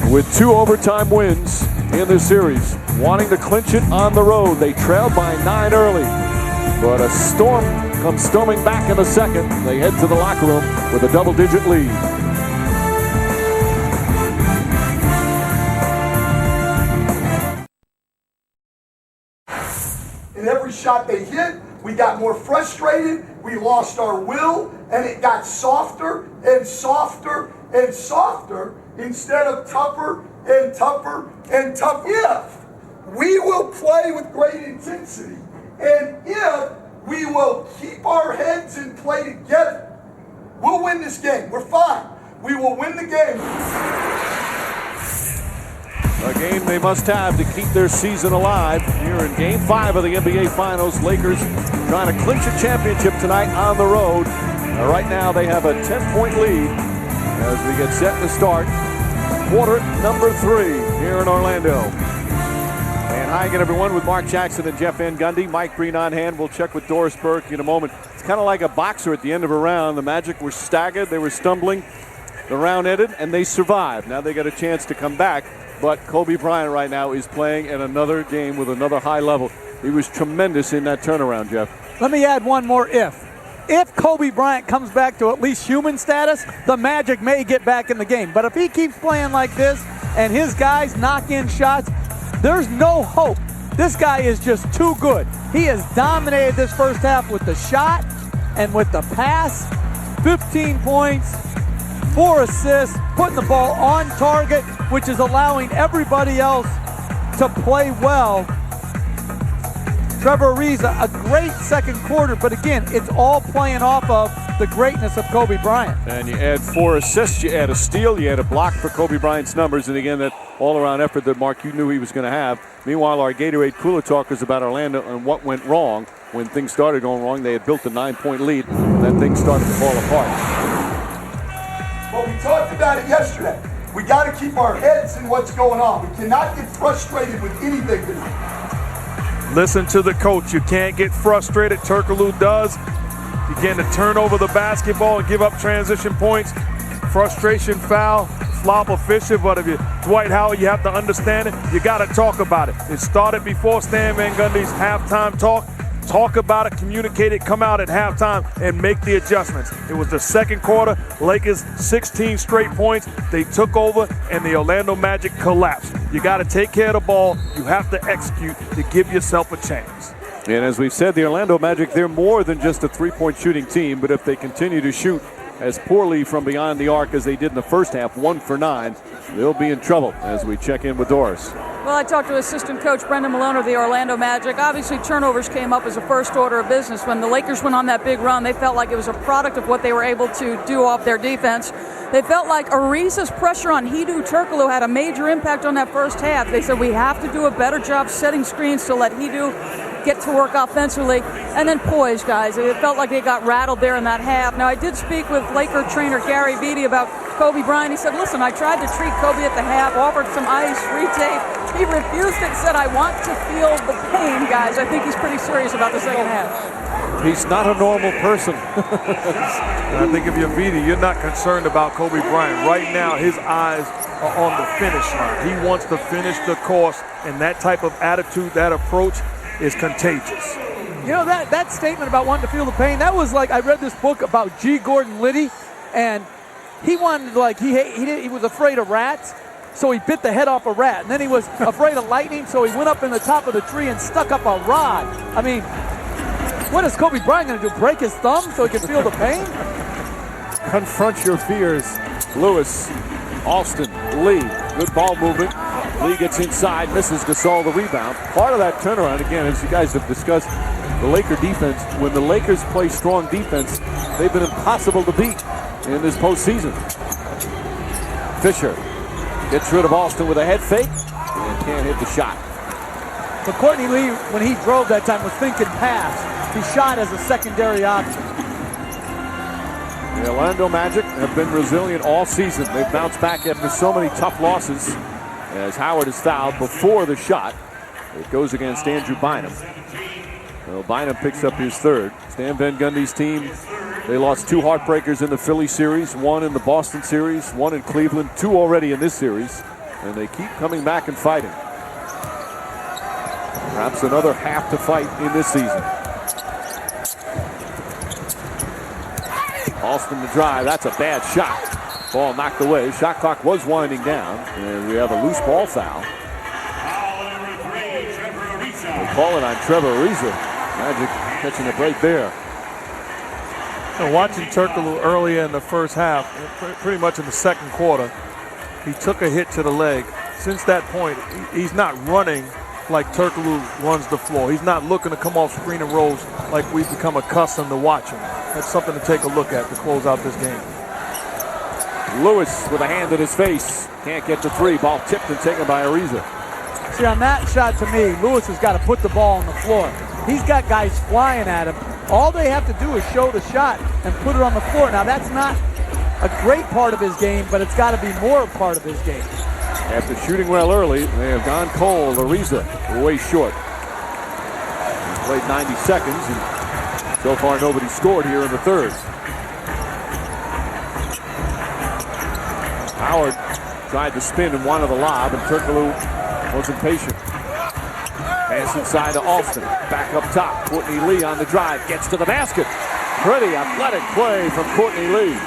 with 2 overtime wins in this series, wanting to clinch it on the road. They trailed by 9 early, but a storm comes storming back in the second. They head to the locker room with a double-digit lead. And every shot they hit, we got more frustrated, we lost our will, and it got softer and softer and softer instead of tougher and tougher and tougher. If we will play with great intensity, and if we will keep our heads and play together, we'll win this game. We're fine. We will win the game. A game they must have to keep their season alive. Here in Game 5 of the NBA Finals, Lakers trying to clinch a championship tonight on the road. Right now they have a 10-point lead as we get set to start quarter number 3 here in Orlando. And hi again, everyone, with Mark Jackson and Jeff Van Gundy. Mike Breen on hand. We'll check with Doris Burke in a moment. It's kind of like a boxer at the end of a round. The Magic were staggered. They were stumbling. The round ended, and they survived. Now they got a chance to come back. But Kobe Bryant right now is playing at another game with another high level. He was tremendous in that turnaround, Jeff. Let me add one more if. if Kobe Bryant comes back to at least human status, the Magic may get back in the game. But if he keeps playing like this and his guys knock in shots, there's no hope. This guy is just too good. He has dominated this first half with the shot and with the pass. 15 points, 4 assists, putting the ball on target, which is allowing everybody else to play well. Trevor Ariza, a great second quarter, but again, it's all playing off of the greatness of Kobe Bryant. And you add 4 assists, you add a steal, you add a block for Kobe Bryant's numbers, and again, that all-around effort that, Mark, you knew he was going to have. Meanwhile, our Gatorade Cooler talk is about Orlando and what went wrong. When things started going wrong, they had built a 9-point lead, and then things started to fall apart. Well, we talked about it yesterday. We got to keep our heads in what's going on. We cannot get frustrated with anything tonight. Listen to the coach. You can't get frustrated. Turkoglu does. Begin to turn over the basketball and give up transition points. Frustration foul, flop official. But if you, Dwight Howard, you have to understand it. You got to talk about it. It started before Stan Van Gundy's halftime talk. Talk about it, communicate it, come out at halftime and make the adjustments. It was the second quarter. Lakers 16 straight points. They took over and the Orlando Magic collapsed. You got to take care of the ball. You have to execute to give yourself a chance. And as we've said, the Orlando Magic, they're more than just a three-point shooting team, but if they continue to shoot as poorly from beyond the arc as they did in the first half, 1 for 9, they'll be in trouble as we check in with Doris. Well, I talked to assistant coach Brendan Malone of the Orlando Magic. Obviously, turnovers came up as a first order of business. When the Lakers went on that big run, they felt like it was a product of what they were able to do off their defense. They felt like Ariza's pressure on Hedo Turkoglu had a major impact on that first half. They said we have to do a better job setting screens to let Hedo get to work offensively, and then poise, guys. It felt like they got rattled there in that half. Now, I did speak with Laker trainer Gary Beatty about Kobe Bryant. He said, listen, I tried to treat Kobe at the half, offered some ice, retape. He refused it, said, I want to feel the pain, guys. I think he's pretty serious about the second half. He's not a normal person. And I think if you're Beatty, you're not concerned about Kobe Bryant. Right now, his eyes are on the finish line. He wants to finish the course, and that type of attitude, that approach, is contagious. You know, that statement about wanting to feel the pain, that was like, I read this book about G. Gordon Liddy, and he wanted, like, he was afraid of rats, so he bit the head off a rat. And then he was afraid of lightning, so he went up in the top of the tree and stuck up a rod. I mean, what is Kobe Bryant going to do, break his thumb so he can feel the pain? Confront your fears. Lewis, Alston, Lee, good ball movement. Lee gets inside, misses Gasol the rebound. Part of that turnaround, again, as you guys have discussed, the Laker defense, when the Lakers play strong defense, they've been impossible to beat in this postseason. Fisher gets rid of Alston with a head fake and can't hit the shot. But Courtney Lee, when he drove that time, was thinking pass. He shot as a secondary option. The Orlando Magic have been resilient all season. They've bounced back after so many tough losses. As Howard is fouled before the shot, it goes against Andrew Bynum. Well, Bynum picks up his third. Stan Van Gundy's team, they lost 2 heartbreakers in the Philly series, 1 in the Boston series, 1 in Cleveland, 2 already in this series, and they keep coming back and fighting. Perhaps another half to fight in this season. Alston to drive, that's a bad shot. Ball knocked away. Shot clock was winding down, and we have a loose ball foul. We'll call it on Trevor Ariza. Magic catching a break there. And watching Turkoglu earlier in the first half, pretty much in the second quarter, he took a hit to the leg. Since that point, he's not running like Turkoglu runs the floor. He's not looking to come off screen and rolls like we've become accustomed to watching. That's something to take a look at to close out this game. Lewis with a hand in his face. Can't get to 3. Ball tipped and taken by Ariza. See, on that shot, to me, Lewis has got to put the ball on the floor. He's got guys flying at him. All they have to do is show the shot and put it on the floor. Now, that's not a great part of his game, but it's got to be more a part of his game. After shooting well early, they have gone cold. Ariza way short. He's played 90 seconds, and so far nobody scored here in the third. Howard tried to spin and wanted the lob, and Turkoglu wasn't patient. Pass inside to Alston. Back up top. Courtney Lee on the drive. Gets to the basket. Pretty athletic play from Courtney Lee.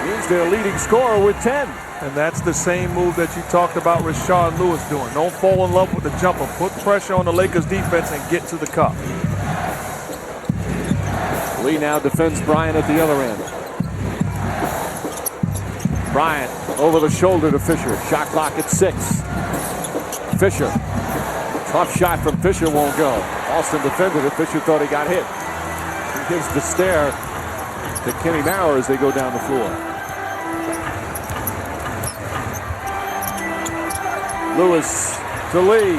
He's their leading scorer with 10. And that's the same move that you talked about Rashard Lewis doing. Don't fall in love with the jumper. Put pressure on the Lakers defense and get to the cup. Lee now defends Bryant at the other end. Bryant over the shoulder to Fisher. Shot clock at 6. Fisher. Tough shot from Fisher won't go. Alston defended it. Fisher thought he got hit. He gives the stare to Kenny Maurer as they go down the floor. Lewis to Lee.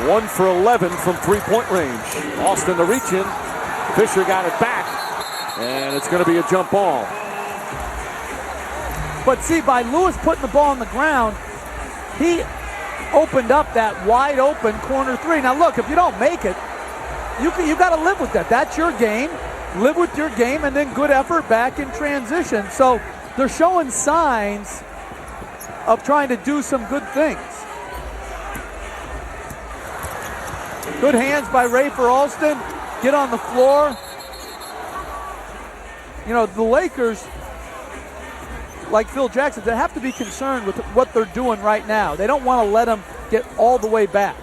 1 for 11 from three-point range. Alston to reach in. Fisher got it back. And it's going to be a jump ball. But see, by Lewis putting the ball on the ground, he opened up that wide open corner three. Now look, if you don't make it, you got to live with that. That's your game. Live with your game, and then good effort back in transition. So they're showing signs of trying to do some good things. Good hands by Ray for Alston. Get on the floor. You know, the Lakers, like Phil Jackson, they have to be concerned with what they're doing right now. They don't want to let them get all the way back.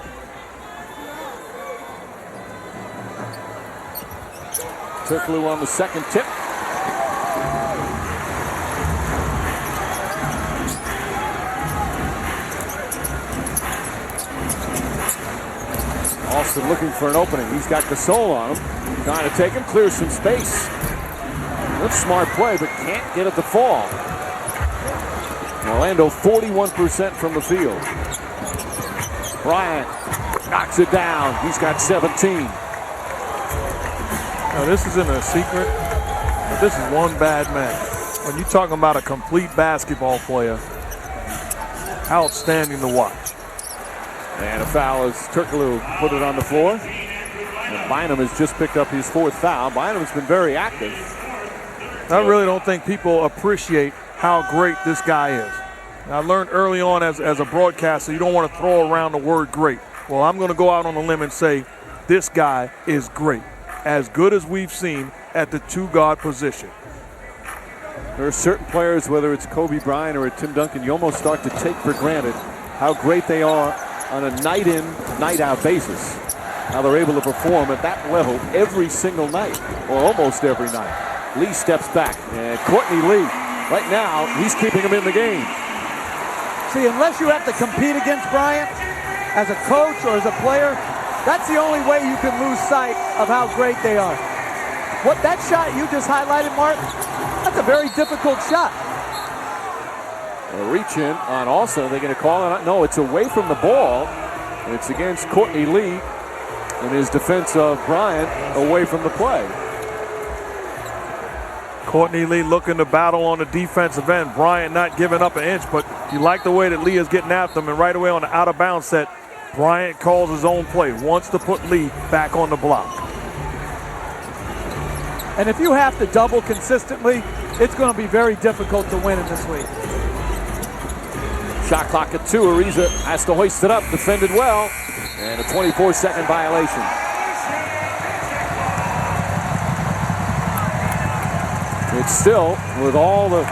Turkoglu on the second tip. Alston looking for an opening. He's got Gasol on him. Trying to take him, clears some space. Good smart play, but can't get it to fall. Orlando 41% from the field. Bryant knocks it down. He's got 17. Now, this isn't a secret, but this is one bad man. When you're talking about a complete basketball player, outstanding to watch. And a foul as Turkoglu put it on the floor. And Bynum has just picked up his 4th foul. Bynum's been very active. I really don't think people appreciate how great this guy is. I learned early on as a broadcaster, you don't want to throw around the word great. Well, I'm going to go out on a limb and say this guy is great. As good as we've seen at the two-guard position. There are certain players, whether it's Kobe Bryant or Tim Duncan, you almost start to take for granted how great they are on a night-in, night-out basis. How they're able to perform at that level every single night, or almost every night. Lee steps back, and Courtney Lee, right now, he's keeping him in the game. See, unless you have to compete against Bryant as a coach or as a player, that's the only way you can lose sight of how great they are. What that shot you just highlighted, Mark, that's a very difficult shot. A reach in on Alston. They're going to call it. No, it's away from the ball. And it's against Courtney Lee and his defense of Bryant away from the play. Courtney Lee looking to battle on the defensive end. Bryant not giving up an inch, but you like the way that Lee is getting after him. And right away on the out-of-bounds set, Bryant calls his own play, wants to put Lee back on the block. And if you have to double consistently, it's going to be very difficult to win in this league. Shot clock at 2. Ariza has to hoist it up, defended well, and a 24-second violation. It's still, with all the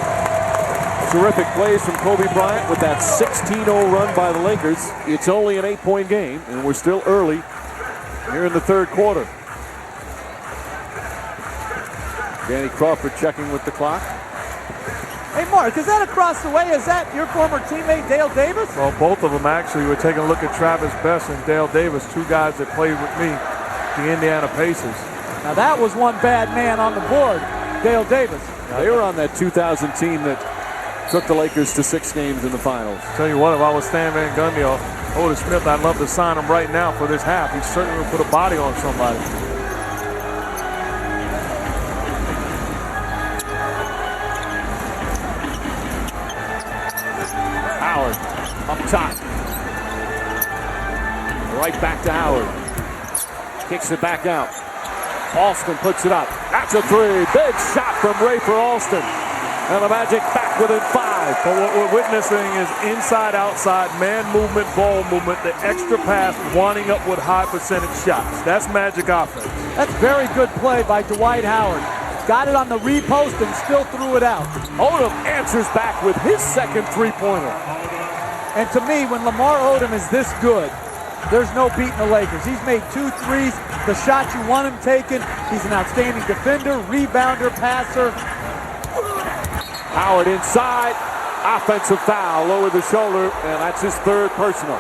terrific plays from Kobe Bryant with that 16-0 run by the Lakers, it's only an 8-point game, and we're still early here in the third quarter. Danny Crawford checking with the clock. Hey, Mark, is that across the way? Is that your former teammate, Dale Davis? Well, both of them actually. We're taking a look at Travis Best and Dale Davis, two guys that played with me, the Indiana Pacers. Now, that was one bad man on the board, Dale Davis. Now, they were on that 2000 team that took the Lakers to 6 games in the finals. Tell you what, if I was Stan Van Gundy or Otis Smith, I'd love to sign him right now for this half. He certainly would put a body on somebody. Howard up top. Right back to Howard. Kicks it back out. Alston puts it up. That's a 3. Big shot from Ray for Alston. And the Magic back within 5. But what we're witnessing is inside-outside, man movement, ball movement, the extra pass, winding up with high percentage shots. That's Magic offense. That's very good play by Dwight Howard. Got it on the repost and still threw it out. Odom answers back with his second three-pointer. And to me, when Lamar Odom is this good, there's no beating the Lakers. He's made 2 threes, the shot you want him taken. He's an outstanding defender, rebounder, passer. Howard inside, offensive foul, lower the shoulder, and that's his third personal.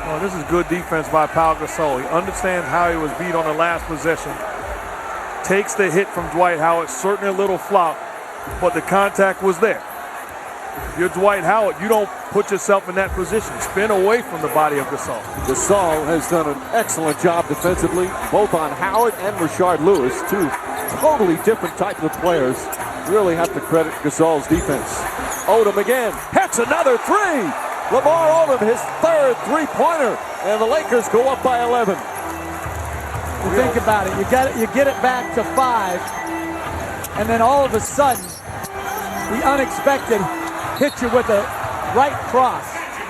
Oh, this is good defense by Pau Gasol. He understands how he was beat on the last possession. Takes the hit from Dwight Howard, certainly a little flop, but the contact was there. If you're Dwight Howard, you don't put yourself in that position. Spin away from the body of Gasol. Gasol has done an excellent job defensively, both on Howard and Rashard Lewis, two totally different types of players. Really have to credit Gasol's defense. Odom again, hits another three. Lamar Odom, his third three-pointer, and the Lakers go up by 11. You think about it, you get it back to 5, and then all of a sudden, the unexpected hit you with a right cross.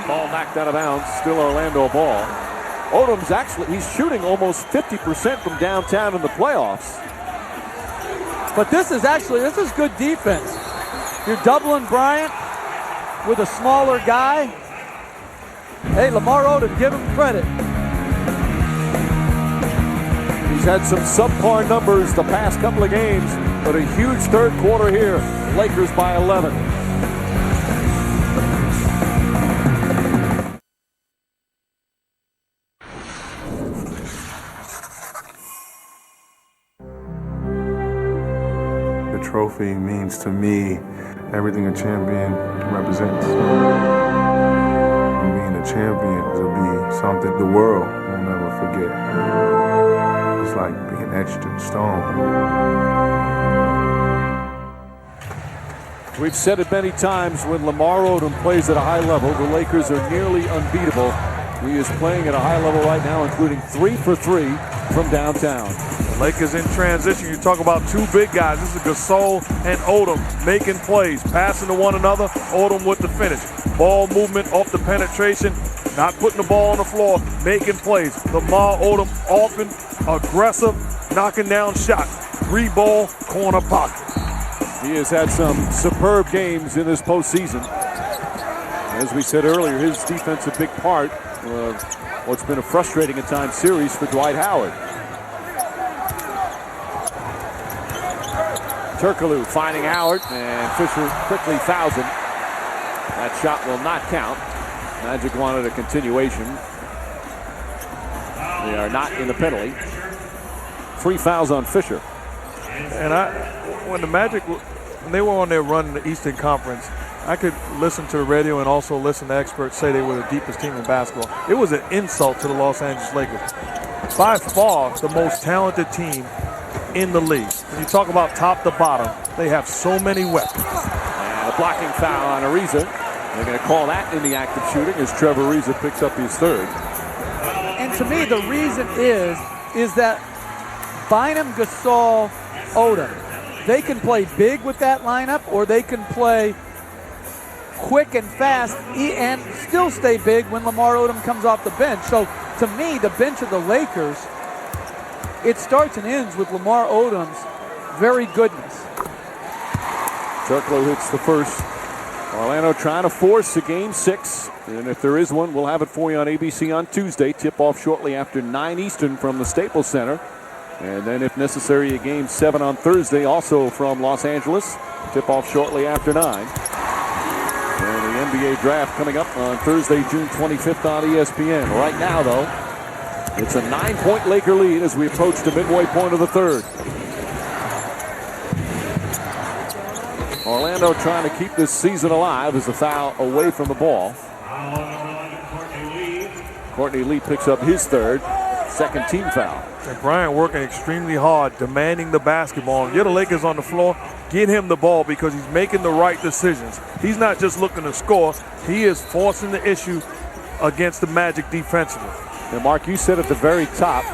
Ball knocked out of bounds, still Orlando ball. Odom's he's shooting almost 50% from downtown in the playoffs. But this is good defense. You're doubling Bryant with a smaller guy. Hey, Lamar Odom, give him credit. He's had some subpar numbers the past couple of games, but a huge third quarter here. Lakers by 11. The trophy means to me everything a champion represents. Being a champion will be something the world will never forget. It's like being etched in stone. We've said it many times, when Lamar Odom plays at a high level, the Lakers are nearly unbeatable. He is playing at a high level right now, including 3 for 3 from downtown. The Lakers in transition. You talk about two big guys. This is Gasol and Odom making plays, passing to one another. Odom with the finish. Ball movement off the penetration, not putting the ball on the floor, making plays. Lamar Odom often aggressive, knocking down shots. 3-ball corner pocket. He has had some superb games in this postseason. As we said earlier, his defense a big part of what's been a frustrating at times series for Dwight Howard. Turkoglu finding Howard, and Fisher quickly fouls him. That shot will not count. Magic wanted a continuation. They are not in the penalty. 3 fouls on Fisher. And when the Magic, when they were on their run in the Eastern Conference, I could listen to the radio and also listen to experts say they were the deepest team in basketball. It was an insult to the Los Angeles Lakers. By far the most talented team in the league. When you talk about top to bottom, they have so many weapons. And a blocking foul on Ariza. They're going to call that in the act of shooting as Trevor Ariza picks up his third. And to me, the reason is that Bynum, Gasol, Odom, they can play big with that lineup, or they can play quick and fast and still stay big when Lamar Odom comes off the bench. So to me, the bench of the Lakers, it starts and ends with Lamar Odom's very goodness. Turkoglu hits the first. Orlando trying to force a game 6, and if there is one, we'll have it for you on ABC on Tuesday. Tip-off shortly after 9 Eastern from the Staples Center. And then, if necessary, a game 7 on Thursday, also from Los Angeles. Tip-off shortly after 9. And the NBA draft coming up on Thursday, June 25th on ESPN. Right now, though, it's a 9-point Laker lead as we approach the midway point of the third. Orlando trying to keep this season alive as a foul away from the ball. Courtney Lee picks up his third, second team foul. And Bryant working extremely hard, demanding the basketball. Get the Lakers on the floor, get him the ball, because he's making the right decisions. He's not just looking to score, he is forcing the issue against the Magic defensively. And Mark, you said at the very top,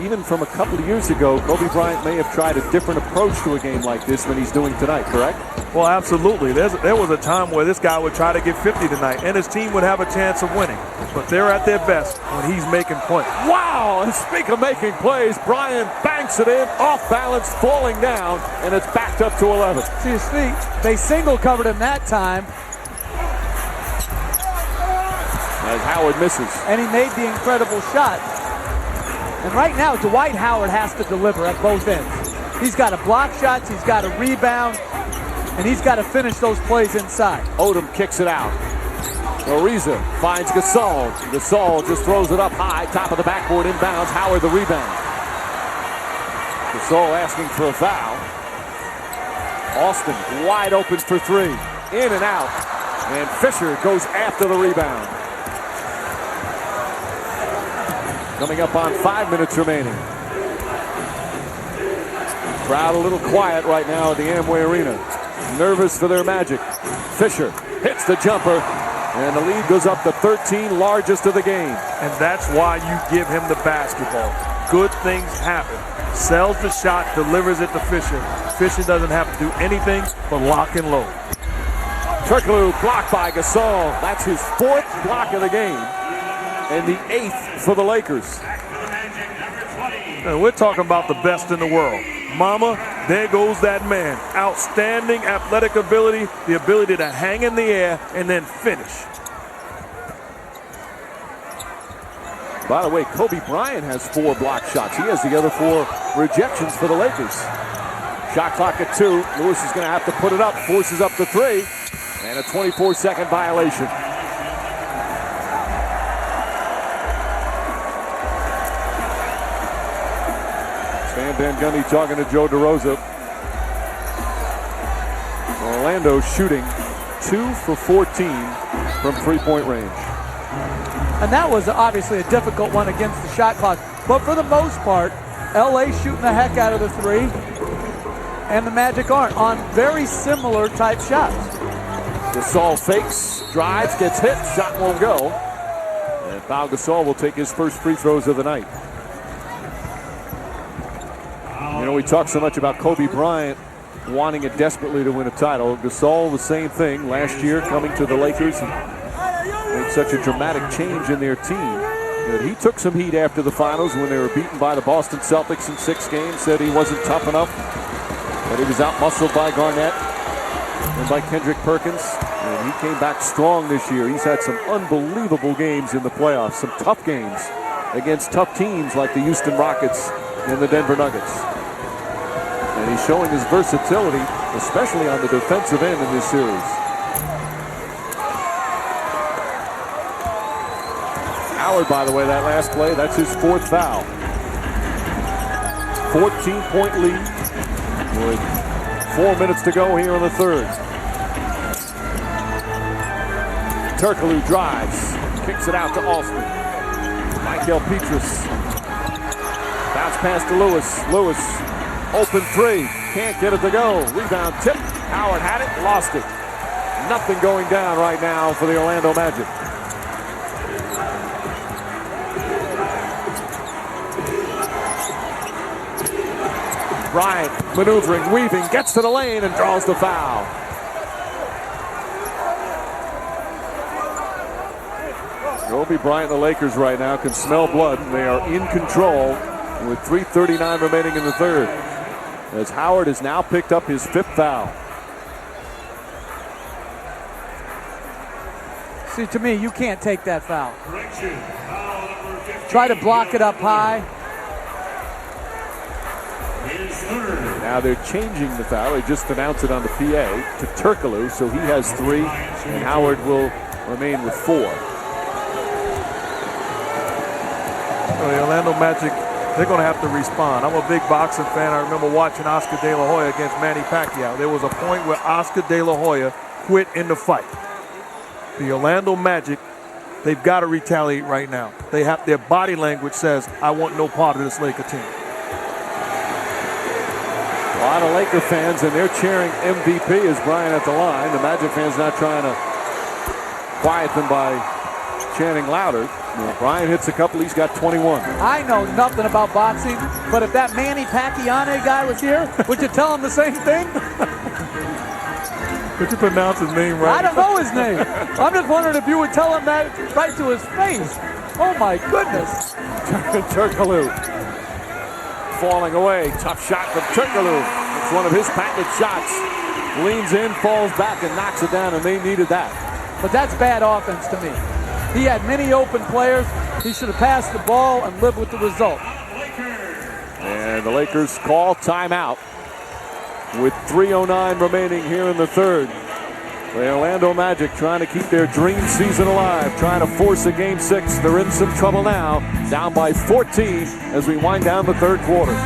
even from a couple of years ago, Kobe Bryant may have tried a different approach to a game like this than he's doing tonight, correct? Well, absolutely. There was a time where this guy would try to get 50 tonight, and his team would have a chance of winning. But they're at their best when he's making plays. Wow! And speak of making plays, Bryant banks it in, off balance, falling down, and it's backed up to 11. See, they single covered him that time. As Howard misses. And he made the incredible shot. And right now, Dwight Howard has to deliver at both ends. He's got to block shots, he's got to rebound, and he's got to finish those plays inside. Odom kicks it out. Ariza finds Gasol. Gasol just throws it up high, top of the backboard, inbounds. Howard the rebound. Gasol asking for a foul. Austin wide open for three. In and out. And Fisher goes after the rebound. Coming up on 5 minutes remaining. Crowd a little quiet right now at the Amway Arena. Nervous for their Magic. Fisher hits the jumper, and the lead goes up to 13, largest of the game. And that's why you give him the basketball. Good things happen. Sells the shot, delivers it to Fisher. Fisher doesn't have to do anything but lock and load. Turkoglu blocked by Gasol. That's his 4th block of the game, and the 8th for the Lakers. And we're talking about the best in the world. Mama, there goes that man. Outstanding athletic ability, the ability to hang in the air and then finish. By the way, Kobe Bryant has 4 block shots. He has the other 4 rejections for the Lakers. Shot clock at 2. Lewis is going to have to put it up. Forces up to 3. And a 24-second violation. Stan Van Gundy talking to Joe DeRosa. Orlando shooting 2 for 14 from three-point range. And that was obviously a difficult one against the shot clock. But for the most part, LA shooting the heck out of the 3, and the Magic aren't, on very similar type shots. Gasol fakes, drives, gets hit, shot won't go. And Pau Gasol will take his first free throws of the night. You know, we talk so much about Kobe Bryant wanting it desperately to win a title. Gasol, the same thing. Last year, coming to the Lakers, and made such a dramatic change in their team that he took some heat after the finals when they were beaten by the Boston Celtics in 6 games. Said he wasn't tough enough, that he was out-muscled by Garnett and by Kendrick Perkins. And he came back strong this year. He's had some unbelievable games in the playoffs, some tough games against tough teams like the Houston Rockets and the Denver Nuggets. And he's showing his versatility, especially on the defensive end in this series. Howard, by the way, that last play, that's his 4th foul. 14-point lead with 4 minutes to go here in the 3rd. Turkoglu drives, kicks it out to Austin. Michael Petrus. Bounce pass to Lewis. Lewis, open 3, can't get it to go. Rebound tip, Howard had it, lost it. Nothing going down right now for the Orlando Magic. Bryant maneuvering, weaving, gets to the lane and draws the foul. Kobe Bryant and the Lakers right now can smell blood. They are in control with 3:39 remaining in the 3rd. As Howard has now picked up his 5th foul. See, to me, you can't take that foul. Try to block it up high. Now they're changing the foul. They just announced it on the PA to Turkoglu, so he has 3, and Howard will remain with 4. Well, the Orlando Magic, they're going to have to respond. I'm a big boxing fan. I remember watching Oscar De La Hoya against Manny Pacquiao. There was a point where Oscar De La Hoya quit in the fight. The Orlando Magic, they've got to retaliate right now. They have, their body language says, I want no part of this Laker team. A lot of Laker fans, and they're cheering MVP as Bryant at the line. The Magic fans not trying to quiet them by chanting louder. Bryant hits a couple. He's got 21. I know nothing about boxing, but if that Manny Pacquiao guy was here, would you tell him the same thing? Could you pronounce his name right? I don't know his name. I'm just wondering if you would tell him that right to his face. Oh, my goodness. Turkoglu falling away. Tough shot from Turkoglu. It's one of his patented shots. Leans in, falls back, and knocks it down, and they needed that. But that's bad offense to me. He had many open players. He should have passed the ball and lived with the result. And the Lakers call timeout with 3:09 remaining here in the third. The Orlando Magic trying to keep their dream season alive, trying to force a Game 6. They're in some trouble now, down by 14 as we wind down the third quarter.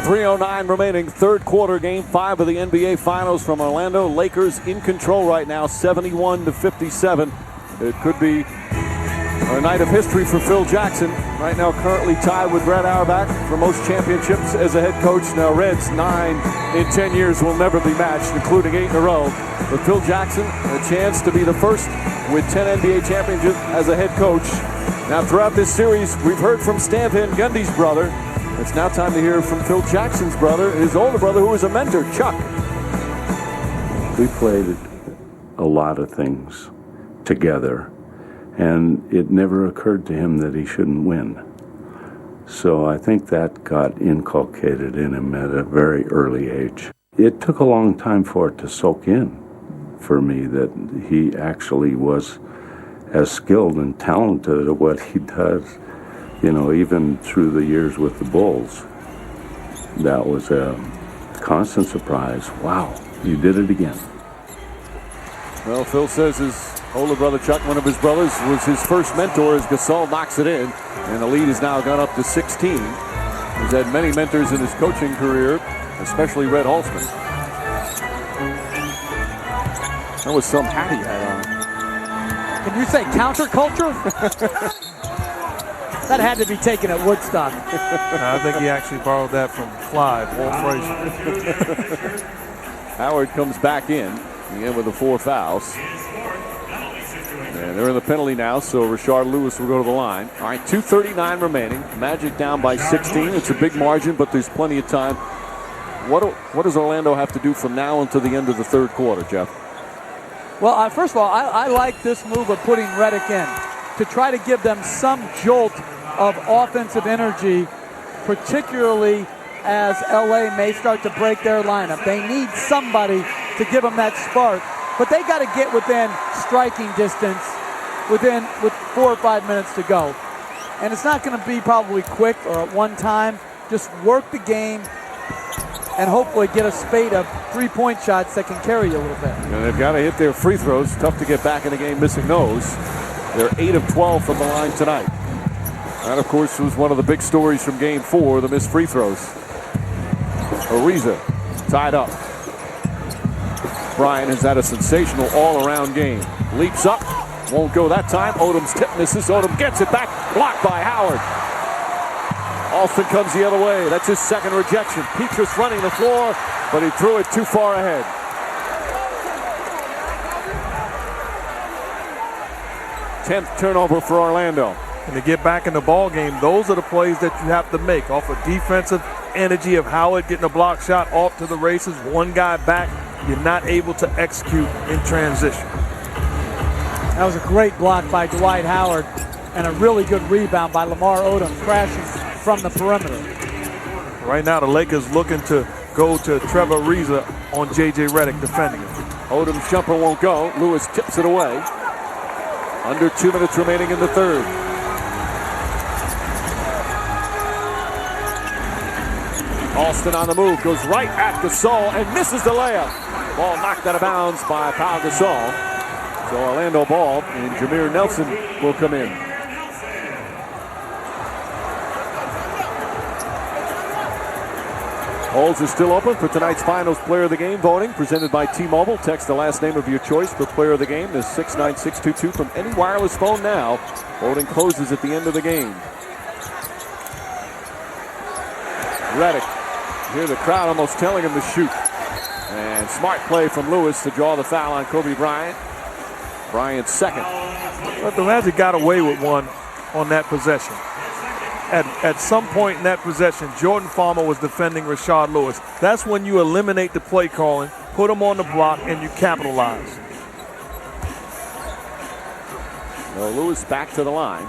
.309 remaining, third quarter, Game 5 of the NBA Finals from Orlando. Lakers in control right now, 71-57. It could be a night of history for Phil Jackson. Right now currently tied with Brad Auerbach for most championships as a head coach. Now Reds 9 in 10 years will never be matched, including 8 in a row. But Phil Jackson, a chance to be the first with 10 NBA championships as a head coach. Now throughout this series, we've heard from Stan Van Gundy's brother. It's now time to hear from Phil Jackson's brother, his older brother, who was a mentor, Chuck. We played a lot of things together, and it never occurred to him that he shouldn't win. So I think that got inculcated in him at a very early age. It took a long time for it to soak in for me that he actually was as skilled and talented at what he does. You know, even through the years with the Bulls, that was a constant surprise. Wow, you did it again. Well, Phil says his older brother Chuck, one of his brothers, was his first mentor as Gasol knocks it in, and the lead has now gone up to 16. He's had many mentors in his coaching career, especially Red Holzman. That was some hat he had on. Can you say counterculture? That had to be taken at Woodstock. I think he actually borrowed that from Clive, Walt Frazier. Howard comes back in, again with the 4 fouls. And they're in the penalty now, so Rashard Lewis will go to the line. All right, 2:39 remaining. Magic down by 16. It's a big margin, but there's plenty of time. What does Orlando have to do from now until the end of the third quarter, Jeff? Well, first of all, I like this move of putting Redick in to try to give them some jolt of offensive energy, particularly as LA may start to break their lineup. They need somebody to give them that spark, but they got to get within striking distance with 4 or 5 minutes to go. And it's not going to be probably quick or at one time. Just work the game and hopefully get a spate of 3-point shots that can carry you a little bit. And they've got to hit their free throws. Tough to get back in the game missing those. They're 8 of 12 from the line tonight. That, of course, was one of the big stories from Game 4, the missed free throws. Ariza tied up. Bryant has had a sensational all-around game. Leaps up, won't go that time. Odom's tip misses. Odom gets it back, blocked by Howard. Alston comes the other way. That's his second rejection. Petrus running the floor, but he threw it too far ahead. Tenth turnover for Orlando. And to get back in the ball game, those are the plays that you have to make off of defensive energy of Howard getting a block shot off to the races, one guy back. You're not able to execute in transition. That was a great block by Dwight Howard and a really good rebound by Lamar Odom, crashing from the perimeter. Right now, the Lakers looking to go to Trevor Ariza on J.J. Redick defending him. Odom's jumper won't go. Lewis tips it away. Under 2 minutes remaining in the third. Alston on the move, goes right at Gasol and misses the layup. Ball knocked out of bounds by Pau Gasol. So Orlando ball, and Jameer Nelson will come in. Polls are still open for tonight's Finals Player of the Game voting, presented by T-Mobile. Text the last name of your choice for Player of the Game to 69622 from any wireless phone now. Voting closes at the end of the game. Redick. Hear the crowd almost telling him to shoot. And smart play from Lewis to draw the foul on Kobe Bryant. Bryant's second. But the Magic got away with one on that possession. At some point in that possession, Jordan Farmer was defending Rashard Lewis. That's when you eliminate the play calling, put him on the block, and you capitalize. Well, Lewis back to the line.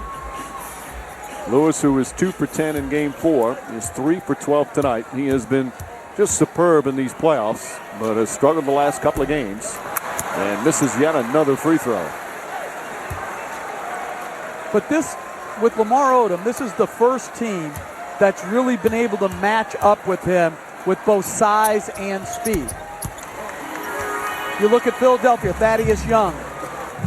Lewis, who is 2 for 10 in Game 4, is 3 for 12 tonight. He has been just superb in these playoffs, but has struggled the last couple of games and misses yet another free throw. But this, with Lamar Odom, this is the first team that's really been able to match up with him with both size and speed. You look at Philadelphia, Thaddeus Young.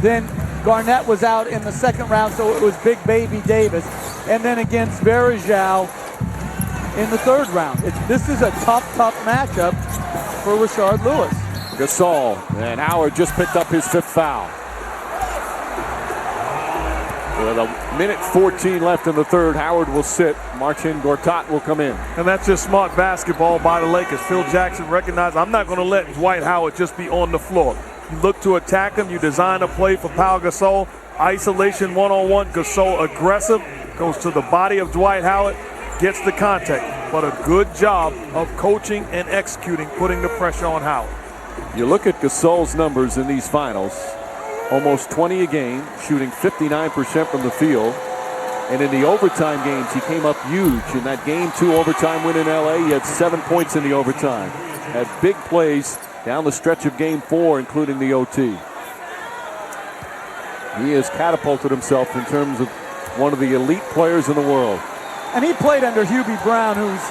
Then Garnett was out in the second round, so it was Big Baby Davis. And then against Varejao in the third round. This is a tough matchup for Rashard Lewis. Gasol, and Howard just picked up his 5th foul. With a minute 14 left in the third, Howard will sit. Marcin Gortat will come in. And that's just smart basketball by the Lakers. Phil Jackson recognized, I'm not going to let Dwight Howard just be on the floor. You look to attack him. You design a play for Pau Gasol. Isolation one-on-one. Gasol aggressive. Goes to the body of Dwight Howard. Gets the contact. But a good job of coaching and executing, putting the pressure on Howard. You look at Gasol's numbers in these finals. Almost 20 a game, shooting 59% from the field. And in the overtime games, he came up huge. In that Game 2 overtime win in LA, he had 7 points in the overtime. Had big plays down the stretch of Game 4, including the OT. He has catapulted himself in terms of one of the elite players in the world. And he played under Hubie Brown, who's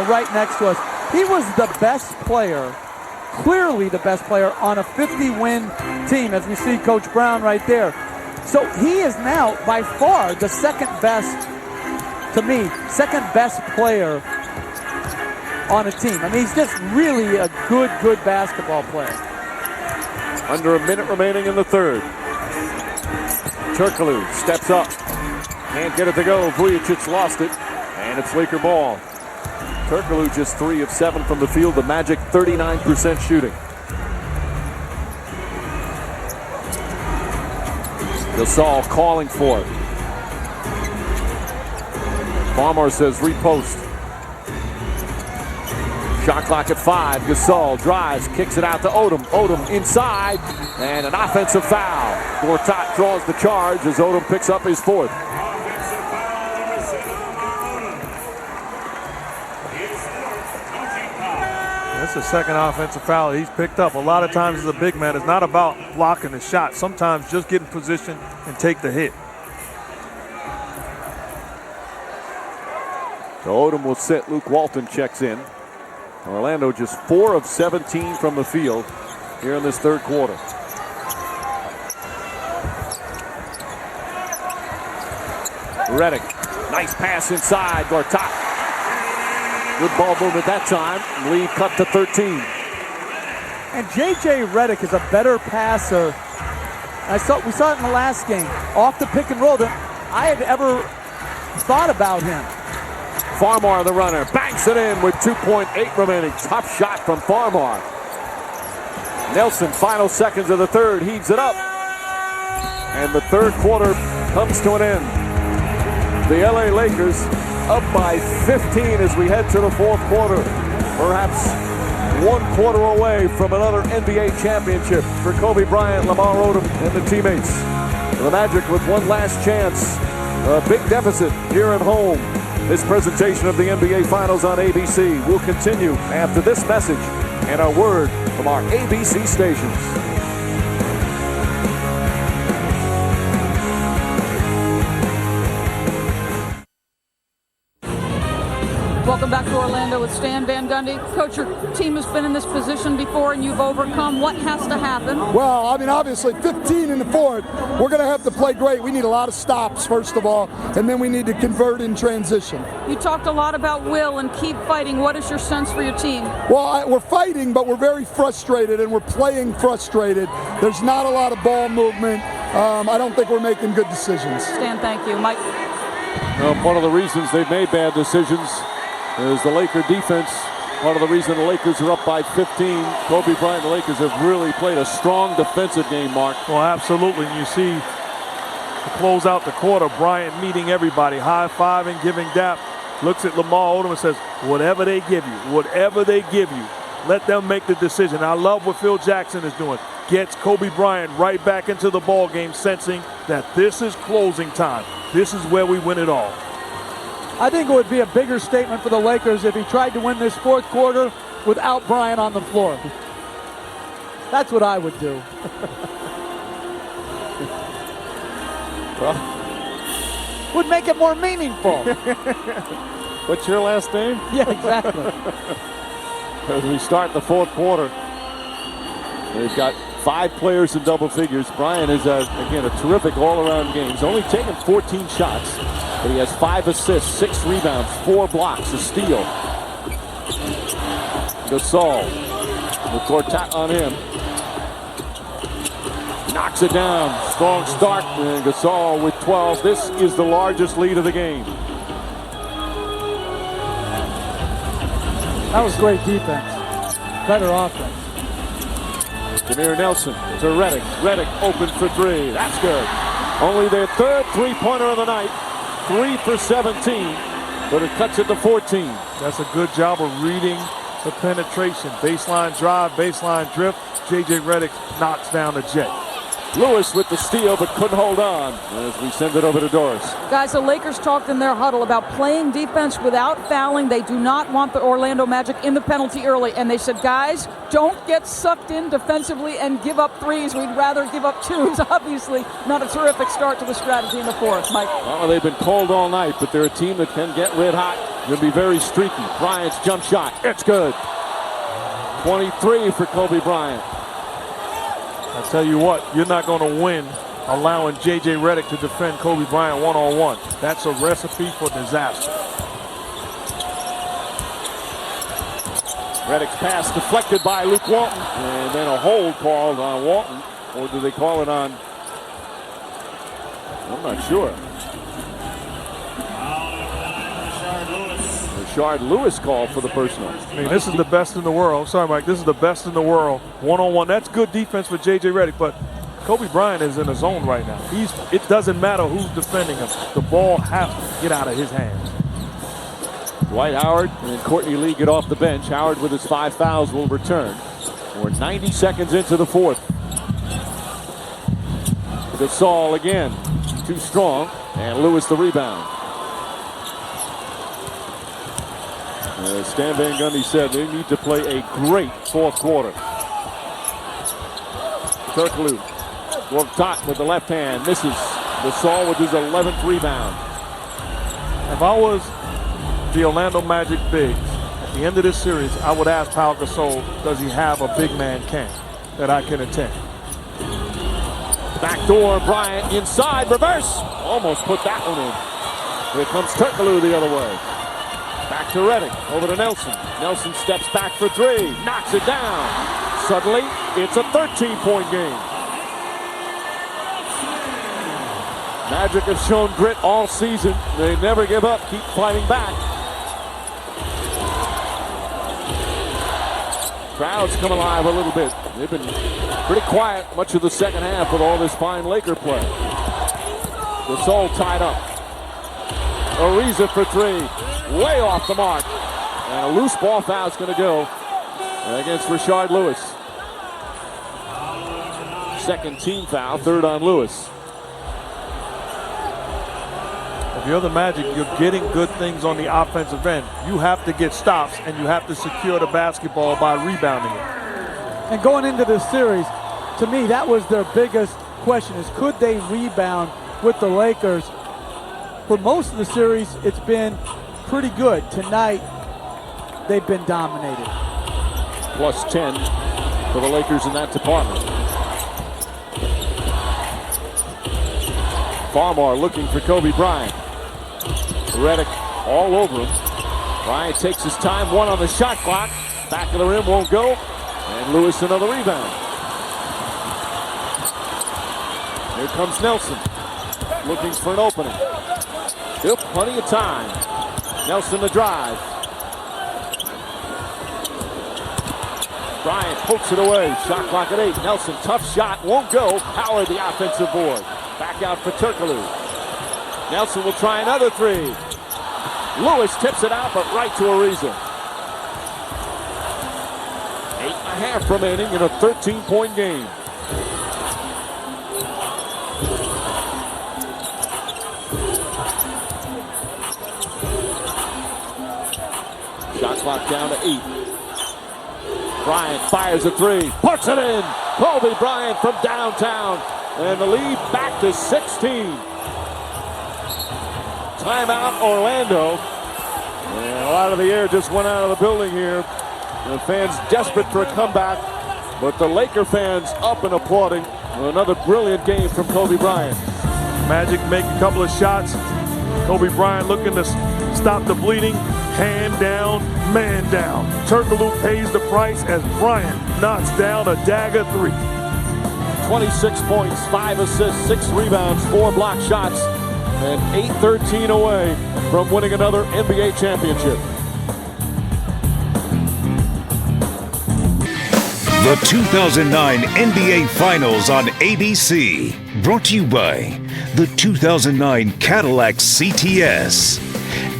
right next to us. He was the best player, clearly the best player on a 50-win team, as we see Coach Brown right there. So he is now by far the second best player on a team. I mean, he's just really a good basketball player. Under a minute remaining in the third. Turkoglu steps up. Can't get it to go. Vujicic lost it. And it's Laker ball. Turkoglu just 3 of 7 from the field. The Magic 39% shooting. Gasol calling for it. Farmer says repost. Shot clock at 5. Gasol drives, kicks it out to Odom. Odom inside, and an offensive foul. Gortat draws the charge as Odom picks up his 4th. That's the second offensive foul he's picked up. A lot of times as a big man, it's not about blocking the shot. Sometimes just get in position and take the hit. So Odom will sit. Luke Walton checks in. Orlando just 4 of 17 from the field here in this third quarter. Redick, nice pass inside. Gortat. Good ball movement that time. Lead cut to 13. And J.J. Redick is a better passer. We saw it in the last game. Off the pick and roll that I had ever thought about him. Farmar, the runner, banks it in with 2.8 remaining. Tough shot from Farmar. Nelson, final seconds of the third, heaves it up. And the third quarter comes to an end. The LA Lakers up by 15 as we head to the fourth quarter. Perhaps 1 quarter away from another NBA championship for Kobe Bryant, Lamar Odom, and the teammates. The Magic with one last chance. A big deficit here at home. This presentation of the NBA Finals on ABC will continue after this message and a word from our ABC stations. Welcome back to Orlando with Stan Van Gundy. Coach, your team has been in this position before and you've overcome. What has to happen? Well, I mean, obviously 15 in the fourth. We're going to have to play great. We need a lot of stops, first of all, and then we need to convert in transition. You talked a lot about will and keep fighting. What is your sense for your team? Well, we're fighting, but we're very frustrated, and we're playing frustrated. There's not a lot of ball movement. I don't think we're making good decisions. Stan, thank you. Mike? One of the reasons they've made bad decisions is the Laker defense Part of the reason the Lakers are up by 15. Kobe Bryant and the Lakers have really played a strong defensive game, Mark. Well, absolutely. And you see to close out the quarter, Bryant meeting everybody, high-fiving, giving dap. Looks at Lamar Odom and says, whatever they give you, let them make the decision. I love what Phil Jackson is doing. Gets Kobe Bryant right back into the ball game, sensing that this is closing time. This is where we win it all. I think it would be a bigger statement for the Lakers if he tried to win this fourth quarter without Bryant on the floor. That's what I would do. Well, would make it more meaningful. what's your last name? Yeah, exactly. As we start the fourth quarter, they've got 5 players in double figures. Bryant is, again, a terrific all-around game. He's only taken 14 shots, but he has 5 assists, 6 rebounds, 4 blocks, a steal. Gasol, the quartet on him. Knocks it down. Strong start. And Gasol with 12. This is the largest lead of the game. That was great defense. Better offense. Jameer Nelson to Redick. Redick open for 3. That's good. Only their 3rd three-pointer of the night. 3 for 17, but it cuts it to 14. That's a good job of reading the penetration. Baseline drive, baseline drift. J.J. Redick knocks down the Jet. Lewis with the steal, but couldn't hold on as we send it over to Doris. Guys, the Lakers talked in their huddle about playing defense without fouling. They do not want the Orlando Magic in the penalty early. And they said, guys, don't get sucked in defensively and give up threes. We'd rather give up twos. Obviously, not a terrific start to the strategy in the fourth. Mike? Well, they've been cold all night, but they're a team that can get red hot. They'll be very streaky. Bryant's jump shot. It's good. 23 for Kobe Bryant. I tell you what, you're not going to win allowing J.J. Redick to defend Kobe Bryant one-on-one. That's a recipe for disaster. Redick's pass deflected by Luke Walton. And then a hold called on Walton. Or do they call it on? I'm not sure. Rashard Lewis called for the personal. I mean, this is the best in the world. Sorry, Mike. This is the best in the world. One-on-one. That's good defense for J.J. Redick, but Kobe Bryant is in a zone right now. It doesn't matter who's defending him. The ball has to get out of his hands. Dwight Howard and Courtney Lee get off the bench. Howard with his 5 fouls will return. We're 90 seconds into the fourth. Gasol again. Too strong. And Lewis the rebound. Stan Van Gundy said they need to play a great fourth quarter. Turkoglu will top with the left hand. Misses. Gasol with his 11th rebound. If I was the Orlando Magic bigs at the end of this series, I would ask Pau Gasol, does he have a big man camp that I can attend? Backdoor, Bryant inside, reverse. Almost put that one in. Here comes Turkoglu the other way. Back to Redick, over to Nelson. Nelson steps back for 3, knocks it down. Suddenly, it's a 13-point game. Magic have shown grit all season. They never give up, keep fighting back. Crowds come alive a little bit. They've been pretty quiet much of the second half with all this fine Laker play. Gasol tied up. Ariza for 3. Way off the mark. And a loose ball foul is going to go against Rashard Lewis. Second team foul, 3rd on Lewis. If you're the Magic, you're getting good things on the offensive end. You have to get stops, and you have to secure the basketball by rebounding it. And going into this series, to me, that was their biggest question, is could they rebound with the Lakers? For most of the series, it's been pretty good. Tonight, they've been dominated. Plus 10 for the Lakers in that department. Farmar looking for Kobe Bryant. Redick all over him. Bryant takes his time, 1 on the shot clock. Back of the rim won't go. And Lewis another rebound. Here comes Nelson. Looking for an opening. Still plenty of time. Nelson to drive. Bryant pokes it away. Shot clock at 8. Nelson, tough shot, won't go. Howard, the offensive board. Back out for Turkoglu. Nelson will try another three. Lewis tips it out, but right to Ariza. 8.5 remaining in a 13-point game. Shot clock down to 8. Bryant fires a three, puts it in. Kobe Bryant from downtown, and the lead back to 16. Timeout, Orlando. And a lot of the air just went out of the building here. The fans desperate for a comeback, but the Laker fans up and applauding. Another brilliant game from Kobe Bryant. Magic make a couple of shots. Kobe Bryant looking to stop the bleeding. Hand down, man down. Turkoglu pays the price as Bryant knocks down a dagger three. 26 points, 5 assists, 6 rebounds, 4 block shots, and 8-13 away from winning another NBA championship. The 2009 NBA Finals on ABC. Brought to you by the 2009 Cadillac CTS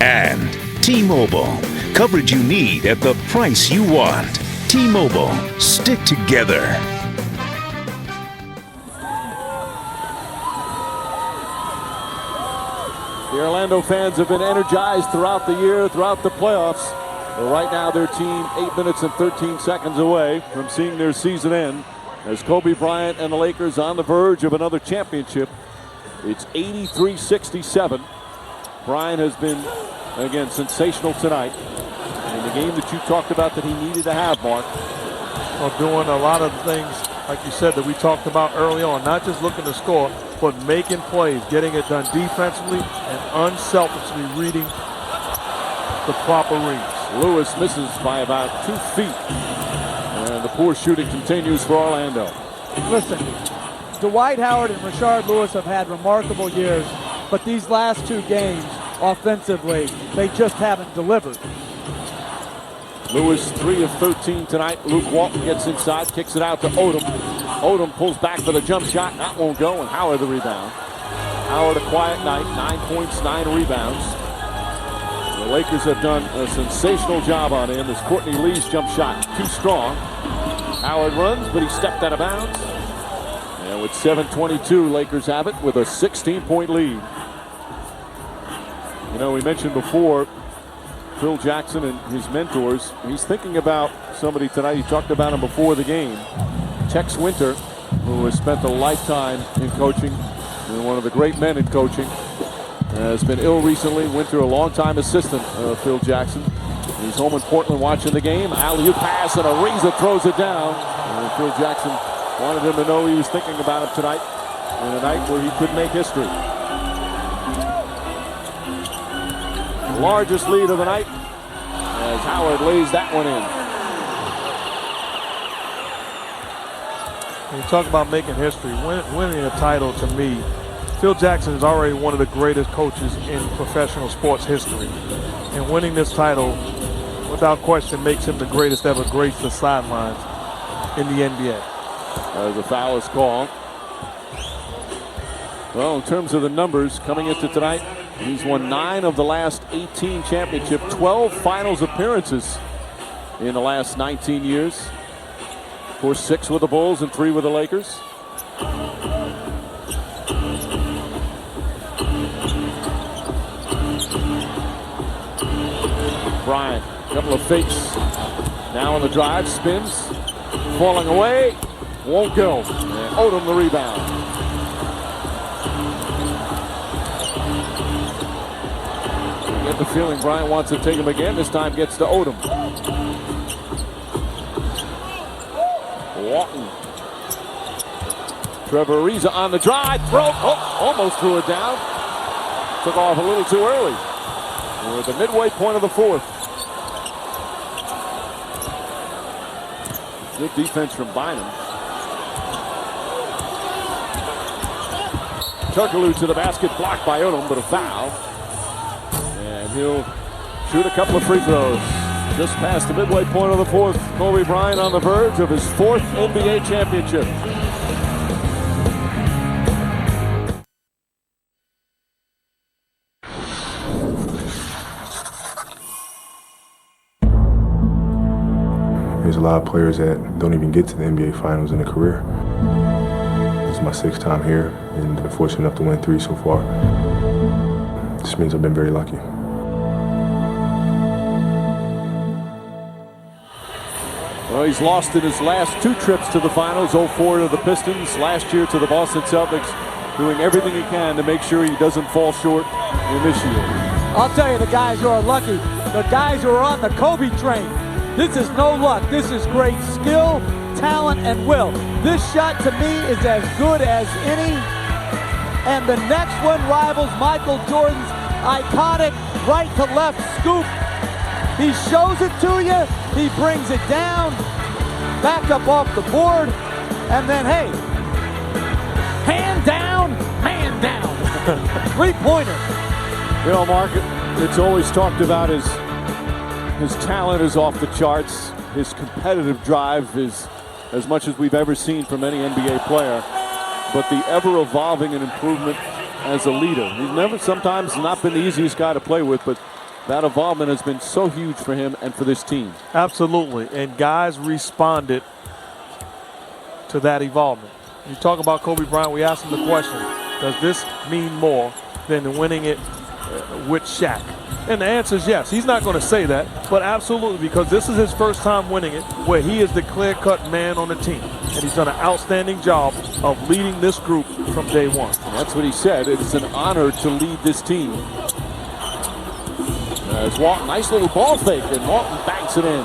and T-Mobile. Coverage you need at the price you want. T-Mobile. Stick together. The Orlando fans have been energized throughout the year, throughout the playoffs. But right now, their team 8 minutes and 13 seconds away from seeing their season end. As Kobe Bryant and the Lakers on the verge of another championship. It's 83-67. Bryant has been, again, sensational tonight. And the game that you talked about that he needed to have, Mark. Well, doing a lot of things, like you said, that we talked about early on. Not just looking to score, but making plays, getting it done defensively and unselfishly reading the proper reads. Lewis misses by about 2 feet. And the poor shooting continues for Orlando. Listen, Dwight Howard and Rashard Lewis have had remarkable years, but these last 2 games, offensively, they just haven't delivered. Lewis 3 of 13 tonight. Luke Walton gets inside, kicks it out to Odom. Odom pulls back for the jump shot. That won't go, and Howard the rebound. Howard a quiet night, 9 points, 9 rebounds. The Lakers have done a sensational job on him as Courtney Lee's jump shot too strong. Howard runs, but he stepped out of bounds. And with 7:22, Lakers have it with a 16-point lead. You know, we mentioned before Phil Jackson and his mentors. He's thinking about somebody tonight. He talked about him before the game. Tex Winter, who has spent a lifetime in coaching and one of the great men in coaching, has been ill recently. Winter, a longtime assistant of Phil Jackson. He's home in Portland watching the game. Alley-oop pass, and Ariza throws it down. And Phil Jackson wanted him to know he was thinking about him tonight, in a night where he could make history. The largest lead of the night as Howard lays that one in. When you talk about making history, winning a title, to me, Phil Jackson is already one of the greatest coaches in professional sports history. And winning this title, without question, makes him the greatest ever graced the sidelines in the NBA. As a foul is called. Well, in terms of the numbers coming into tonight, he's won 9 of the last 18 championship, 12 finals appearances in the last 19 years. Of course, 6 with the Bulls and 3 with the Lakers. Bryant, a couple of fakes. Now on the drive, spins, falling away, won't go. And Odom the rebound. You get the feeling Bryant wants to take him again. This time gets to Odom. Walton. Trevor Ariza on the drive, throw, almost threw it down. Took off a little too early. We're at the midway point of the 4th. Good defense from Bynum. Turkoglu to the basket, blocked by Odom, but a foul. And he'll shoot a couple of free throws. Just past the midway point of the fourth, Kobe Bryant on the verge of his fourth NBA championship. There's a lot of players that don't even get to the NBA Finals in a career. It's my 6th time here, and been fortunate enough to win 3 so far. This means I've been very lucky. Well, he's lost in his last 2 trips to the finals, 04 to the Pistons, last year to the Boston Celtics, doing everything he can to make sure he doesn't fall short in this year. I'll tell you, the guys who are lucky, the guys who are on the Kobe train, this is no luck. This is great skill, talent, and will. This shot to me is as good as any. And the next one rivals Michael Jordan's iconic right to left scoop. He shows it to you, he brings it down, back up off the board, and then, hey, hand down, man down. 3-pointer. You know, Mark, it's always talked about his talent is off the charts. His competitive drive is as much as we've ever seen from any NBA player. But the ever-evolving and improvement as a leader. He's sometimes not been the easiest guy to play with, but that involvement has been so huge for him and for this team. Absolutely, and guys responded to that involvement. You talk about Kobe Bryant, we asked him the question, does this mean more than winning it with Shaq? And the answer is yes. He's not going to say that, but absolutely, because this is his first time winning it where he is the clear-cut man on the team. And he's done an outstanding job of leading this group from day one. And that's what he said. It is an honor to lead this team. As Walton, nice little ball fake, and Walton banks it in.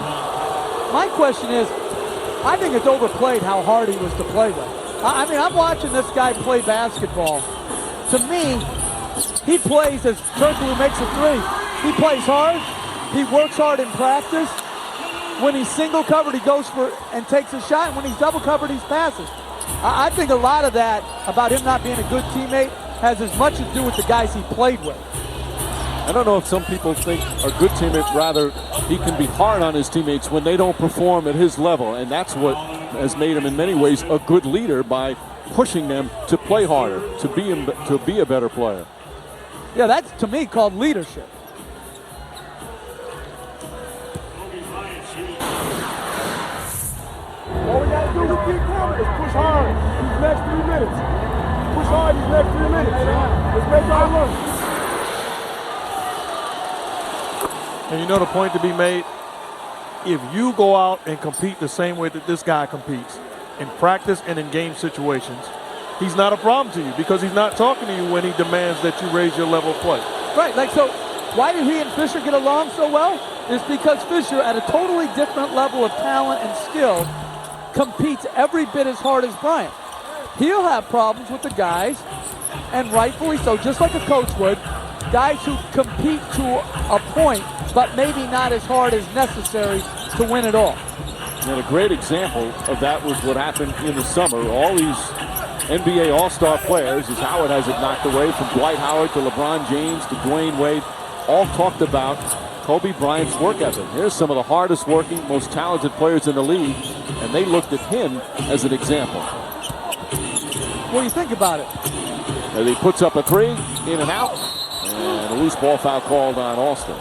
My question is, I think it's overplayed how hard he was to play with. I mean, I'm watching this guy play basketball. To me, he plays as person who makes a 3. He plays hard. He works hard in practice. When he's single covered, he goes for and takes a shot. And when he's double covered, he passes. I think a lot of that about him not being a good teammate has as much to do with the guys he played with. I don't know if some people think a good teammate, rather, he can be hard on his teammates when they don't perform at his level. And that's what has made him, in many ways, a good leader by pushing them to play harder, to be a better player. Yeah, that's, to me, called leadership. All we got to do is keep coming. Is push hard these next 3 minutes. Push hard these next 3 minutes. Let's make our run. And you know the point to be made? If you go out and compete the same way that this guy competes, in practice and in game situations, he's not a problem to you because he's not talking to you when he demands that you raise your level of play. Right, like so, why did he and Fisher get along so well? It's because Fisher, at a totally different level of talent and skill, competes every bit as hard as Bryant. He'll have problems with the guys, and rightfully so, just like a coach would, guys who compete to a point, but maybe not as hard as necessary to win it all. And a great example of that was what happened in the summer. All these NBA All-Star players, as Howard has it knocked away, from Dwight Howard to LeBron James to Dwayne Wade, all talked about Kobe Bryant's work ethic. Here's some of the hardest working, most talented players in the league, and they looked at him as an example. Well, you think about it. As he puts up a 3, in and out, and a loose ball foul called on Alston.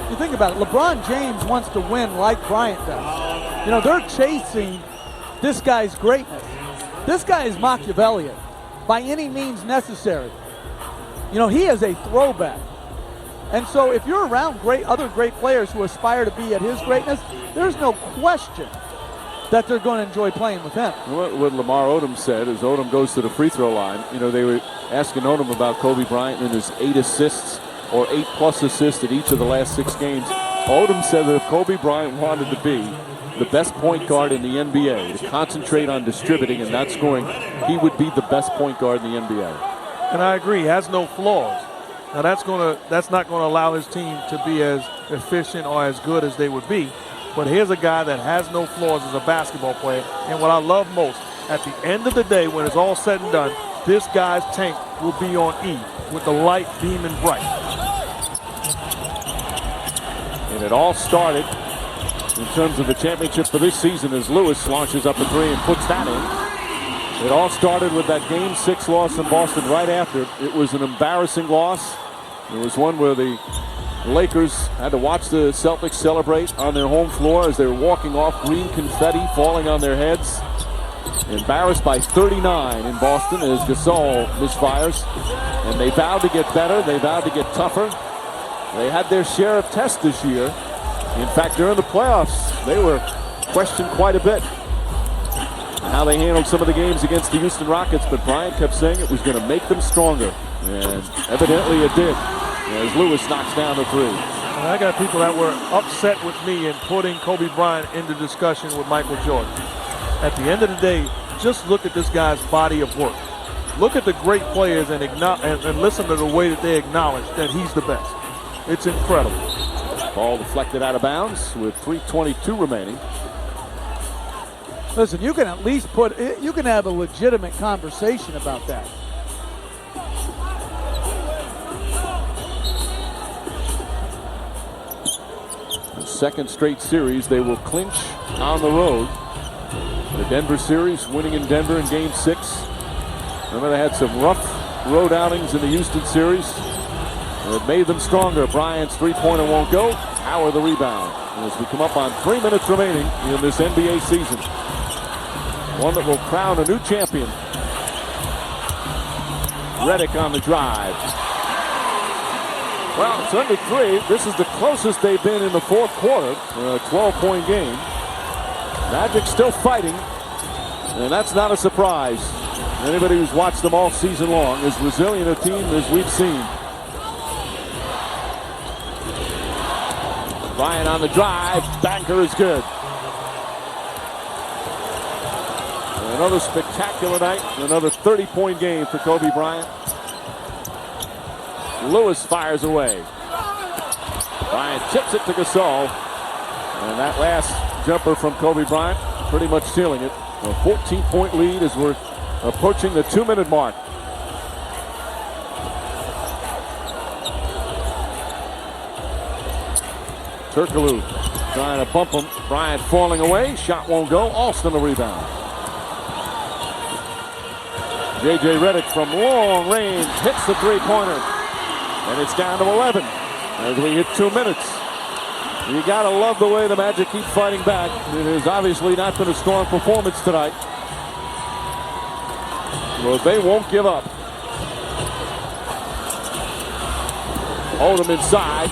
You think about it, LeBron James wants to win like Bryant does. You know, they're chasing this guy's greatness. This guy is Machiavellian by any means necessary. You know, he is a throwback. And so if you're around other great players who aspire to be at his greatness, there's no question that they're going to enjoy playing with him. What Lamar Odom said as Odom goes to the free throw line, you know, they were asking Odom about Kobe Bryant and his 8 assists or 8+ assists in each of the last 6 games. Odom said that if Kobe Bryant wanted to be the best point guard in the NBA, to concentrate on distributing and not scoring, he would be the best point guard in the NBA. And I agree, he has no flaws. Now that's not going to allow his team to be as efficient or as good as they would be. But here's a guy that has no flaws as a basketball player. And what I love most, at the end of the day, when it's all said and done, this guy's tank will be on E with the light beaming bright. And And it all started in terms of the championship for this season as Lewis launches up a three and puts that in. It all started with that Game 6 loss in Boston right after. It was an embarrassing loss. It was one where the Lakers had to watch the Celtics celebrate on their home floor as they were walking off, green confetti falling on their heads. Embarrassed by 39 in Boston as Gasol misfires. And they vowed to get better. They vowed to get tougher. They had their share of tests this year. In fact, during the playoffs, they were questioned quite a bit how they handled some of the games against the Houston Rockets, but Bryant kept saying it was going to make them stronger. And evidently it did, as Lewis knocks down the three. And I got people that were upset with me in putting Kobe Bryant into discussion with Michael Jordan. At the end of the day, just look at this guy's body of work. Look at the great players and listen to the way that they acknowledge that he's the best. It's incredible. Ball deflected out of bounds with 3:22 remaining. Listen, you can at least you can have a legitimate conversation about that. The second straight series they will clinch on the road. The Denver series, winning in Denver in Game 6. Remember, they had some rough road outings in the Houston series. It made them stronger. Bryant's three-pointer won't go. Howard the rebound. As we come up on 3 minutes remaining in this NBA season. One that will crown a new champion. Redick on the drive. Well, it's under 3. This is the closest they've been in the fourth quarter. A 12-point game. Magic still fighting. And that's not a surprise. Anybody who's watched them all season long, as resilient a team as we've seen. Bryant on the drive. Banker is good. Another spectacular night. Another 30-point game for Kobe Bryant. Lewis fires away. Bryant chips it to Gasol. And that last jumper from Kobe Bryant pretty much sealing it. A 14-point lead as we're approaching the 2-minute mark. Turkoglu trying to bump him. Bryant falling away. Shot won't go. Alston the rebound. J.J. Redick from long range hits the three-pointer. And it's down to 11 as we hit 2 minutes. You got to love the way the Magic keep fighting back. It has obviously not been a strong performance tonight. Well, they won't give up. Odom inside.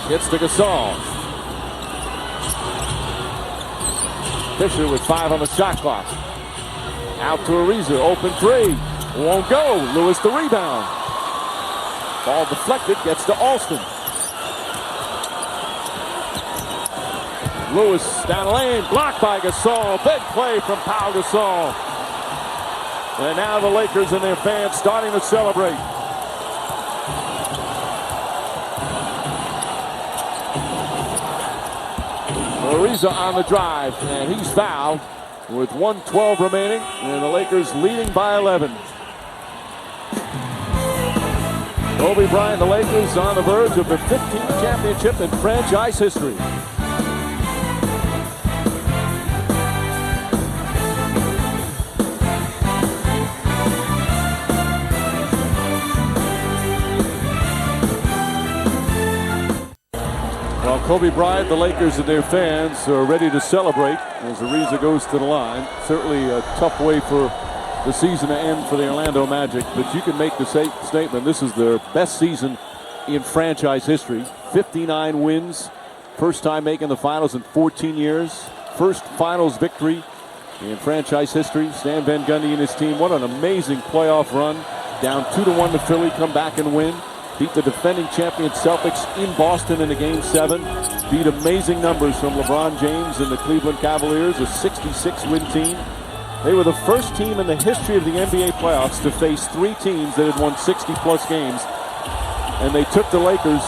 Gets to Gasol. Fisher with 5 on the shot clock. Out to Ariza. Open three. Won't go. Lewis the rebound. Ball deflected. Gets to Alston. Lewis down the lane. Blocked by Gasol. Big play from Pau Gasol. And now the Lakers and their fans starting to celebrate. Ariza on the drive, and he's fouled with 1:12 remaining, and the Lakers leading by 11. Kobe Bryant, the Lakers on the verge of the 15th championship in franchise history. Well, Kobe Bryant, the Lakers, and their fans are ready to celebrate as Ariza goes to the line. Certainly a tough way for the season to end for the Orlando Magic, but you can make the statement this is their best season in franchise history. 59 wins, first time making the finals in 14 years, first finals victory in franchise history. Stan Van Gundy and his team, what an amazing playoff run. Down 2-1 to Philly, come back and win. Beat the defending champion Celtics in Boston in a Game 7. Beat amazing numbers from LeBron James and the Cleveland Cavaliers, a 66-win team. They were the first team in the history of the NBA playoffs to face 3 teams that had won 60-plus games. And they took the Lakers,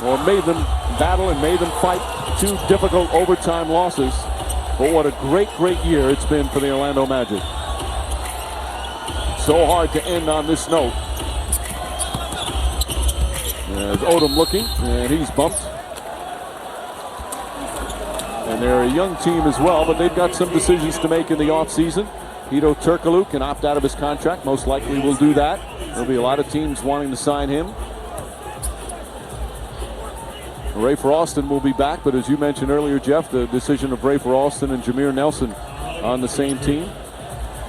or made them battle and made them fight 2 difficult overtime losses. But what a great, great year it's been for the Orlando Magic. So hard to end on this note. As Odom looking, and he's bumped. And they're a young team as well, but they've got some decisions to make in the offseason. Hito Turkoglu can opt out of his contract. Most likely will do that. There'll be a lot of teams wanting to sign him. Rafer Alston will be back, but as you mentioned earlier, Jeff, the decision of Rafer Alston and Jameer Nelson on the same team.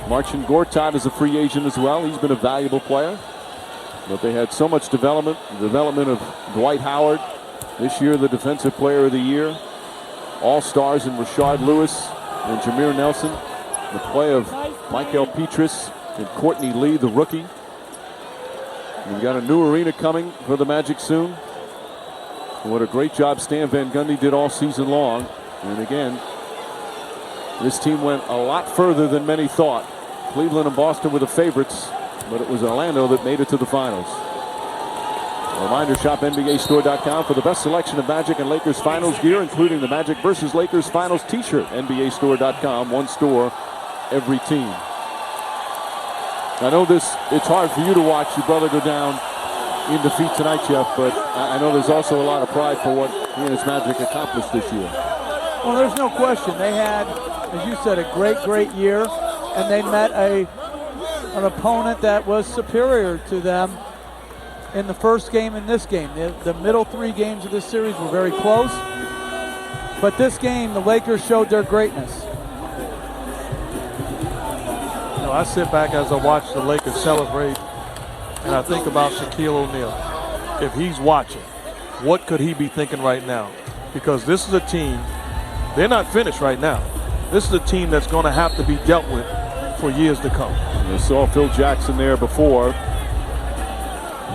Marcin Gortat is a free agent as well. He's been a valuable player. But they had so much development of Dwight Howard. This year, the Defensive Player of the Year. All-stars in Rashard Lewis and Jameer Nelson. The play of Michael Petrus and Courtney Lee, the rookie. We've got a new arena coming for the Magic soon. And what a great job Stan Van Gundy did all season long. And again, this team went a lot further than many thought. Cleveland and Boston were the favorites, but it was Orlando that made it to the finals. A reminder, shop NBAstore.com for the best selection of Magic and Lakers finals gear, including the Magic vs. Lakers finals t-shirt. NBAstore.com, one store, every team. I know it's hard for you to watch your brother go down in defeat tonight, Jeff, but I know there's also a lot of pride for what he and his Magic accomplished this year. Well, there's no question. They had, as you said, a great year, and they met an opponent that was superior to them in the first game and this game. The middle three games of this series were very close, but this game, the Lakers showed their greatness. You know, I sit back as I watch the Lakers celebrate, and I think about Shaquille O'Neal. If he's watching, what could he be thinking right now? Because this is a team, they're not finished right now. This is a team that's going to have to be dealt with for years to come. You saw Phil Jackson there before.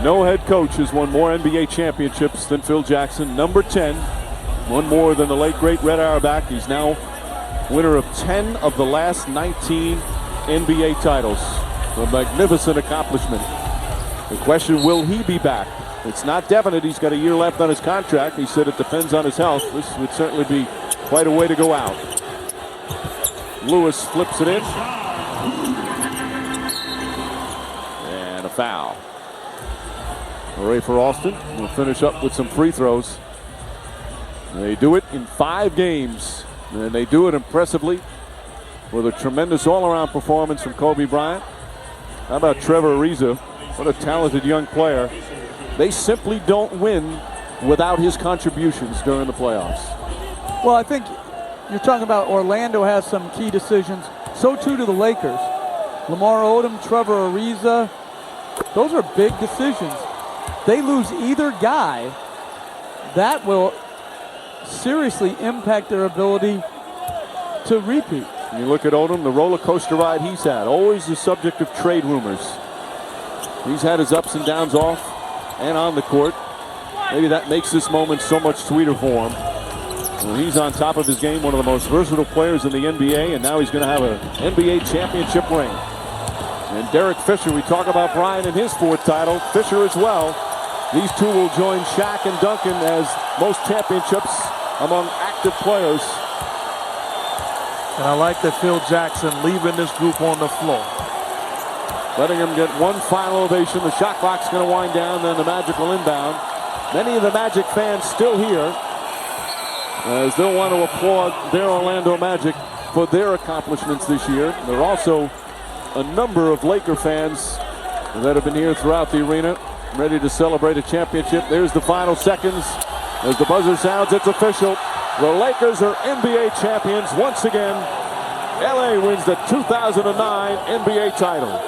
No head coach has won more NBA championships than Phil Jackson. Number 10, one more than the late, great Red Auerbach. He's now winner of 10 of the last 19 NBA titles. A magnificent accomplishment. The question, will he be back? It's not definite. He's got a year left on his contract. He said it depends on his health. This would certainly be quite a way to go out. Lewis flips it in. And a foul. Rafer Alston will finish up with some free throws. They do it in 5 games, and they do it impressively with a tremendous all-around performance from Kobe Bryant. How about Trevor Ariza? What a talented young player. They simply don't win without his contributions during the playoffs. Well, I think you're talking about Orlando has some key decisions. So too do the Lakers. Lamar Odom, Trevor Ariza, those are big decisions. They lose either guy, that will seriously impact their ability to repeat. You look at Odom, the roller coaster ride he's had, always the subject of trade rumors. He's had his ups and downs off and on the court. Maybe that makes this moment so much sweeter for him. Well, he's on top of his game, one of the most versatile players in the NBA, and now he's going to have an NBA championship ring. And Derek Fisher, we talk about Bryant and his 4th title. Fisher as well. These two will join Shaq and Duncan as most championships among active players. And I like that Phil Jackson leaving this group on the floor. Letting him get one final ovation. The shot clock's going to wind down, then the Magic will inbound. Many of the Magic fans still here, as they'll want to applaud their Orlando Magic for their accomplishments this year. There are also a number of Laker fans that have been here throughout the arena, ready to celebrate a championship. There's the final seconds. As the buzzer sounds, it's official. The Lakers are NBA champions once again. LA wins the 2009 NBA title.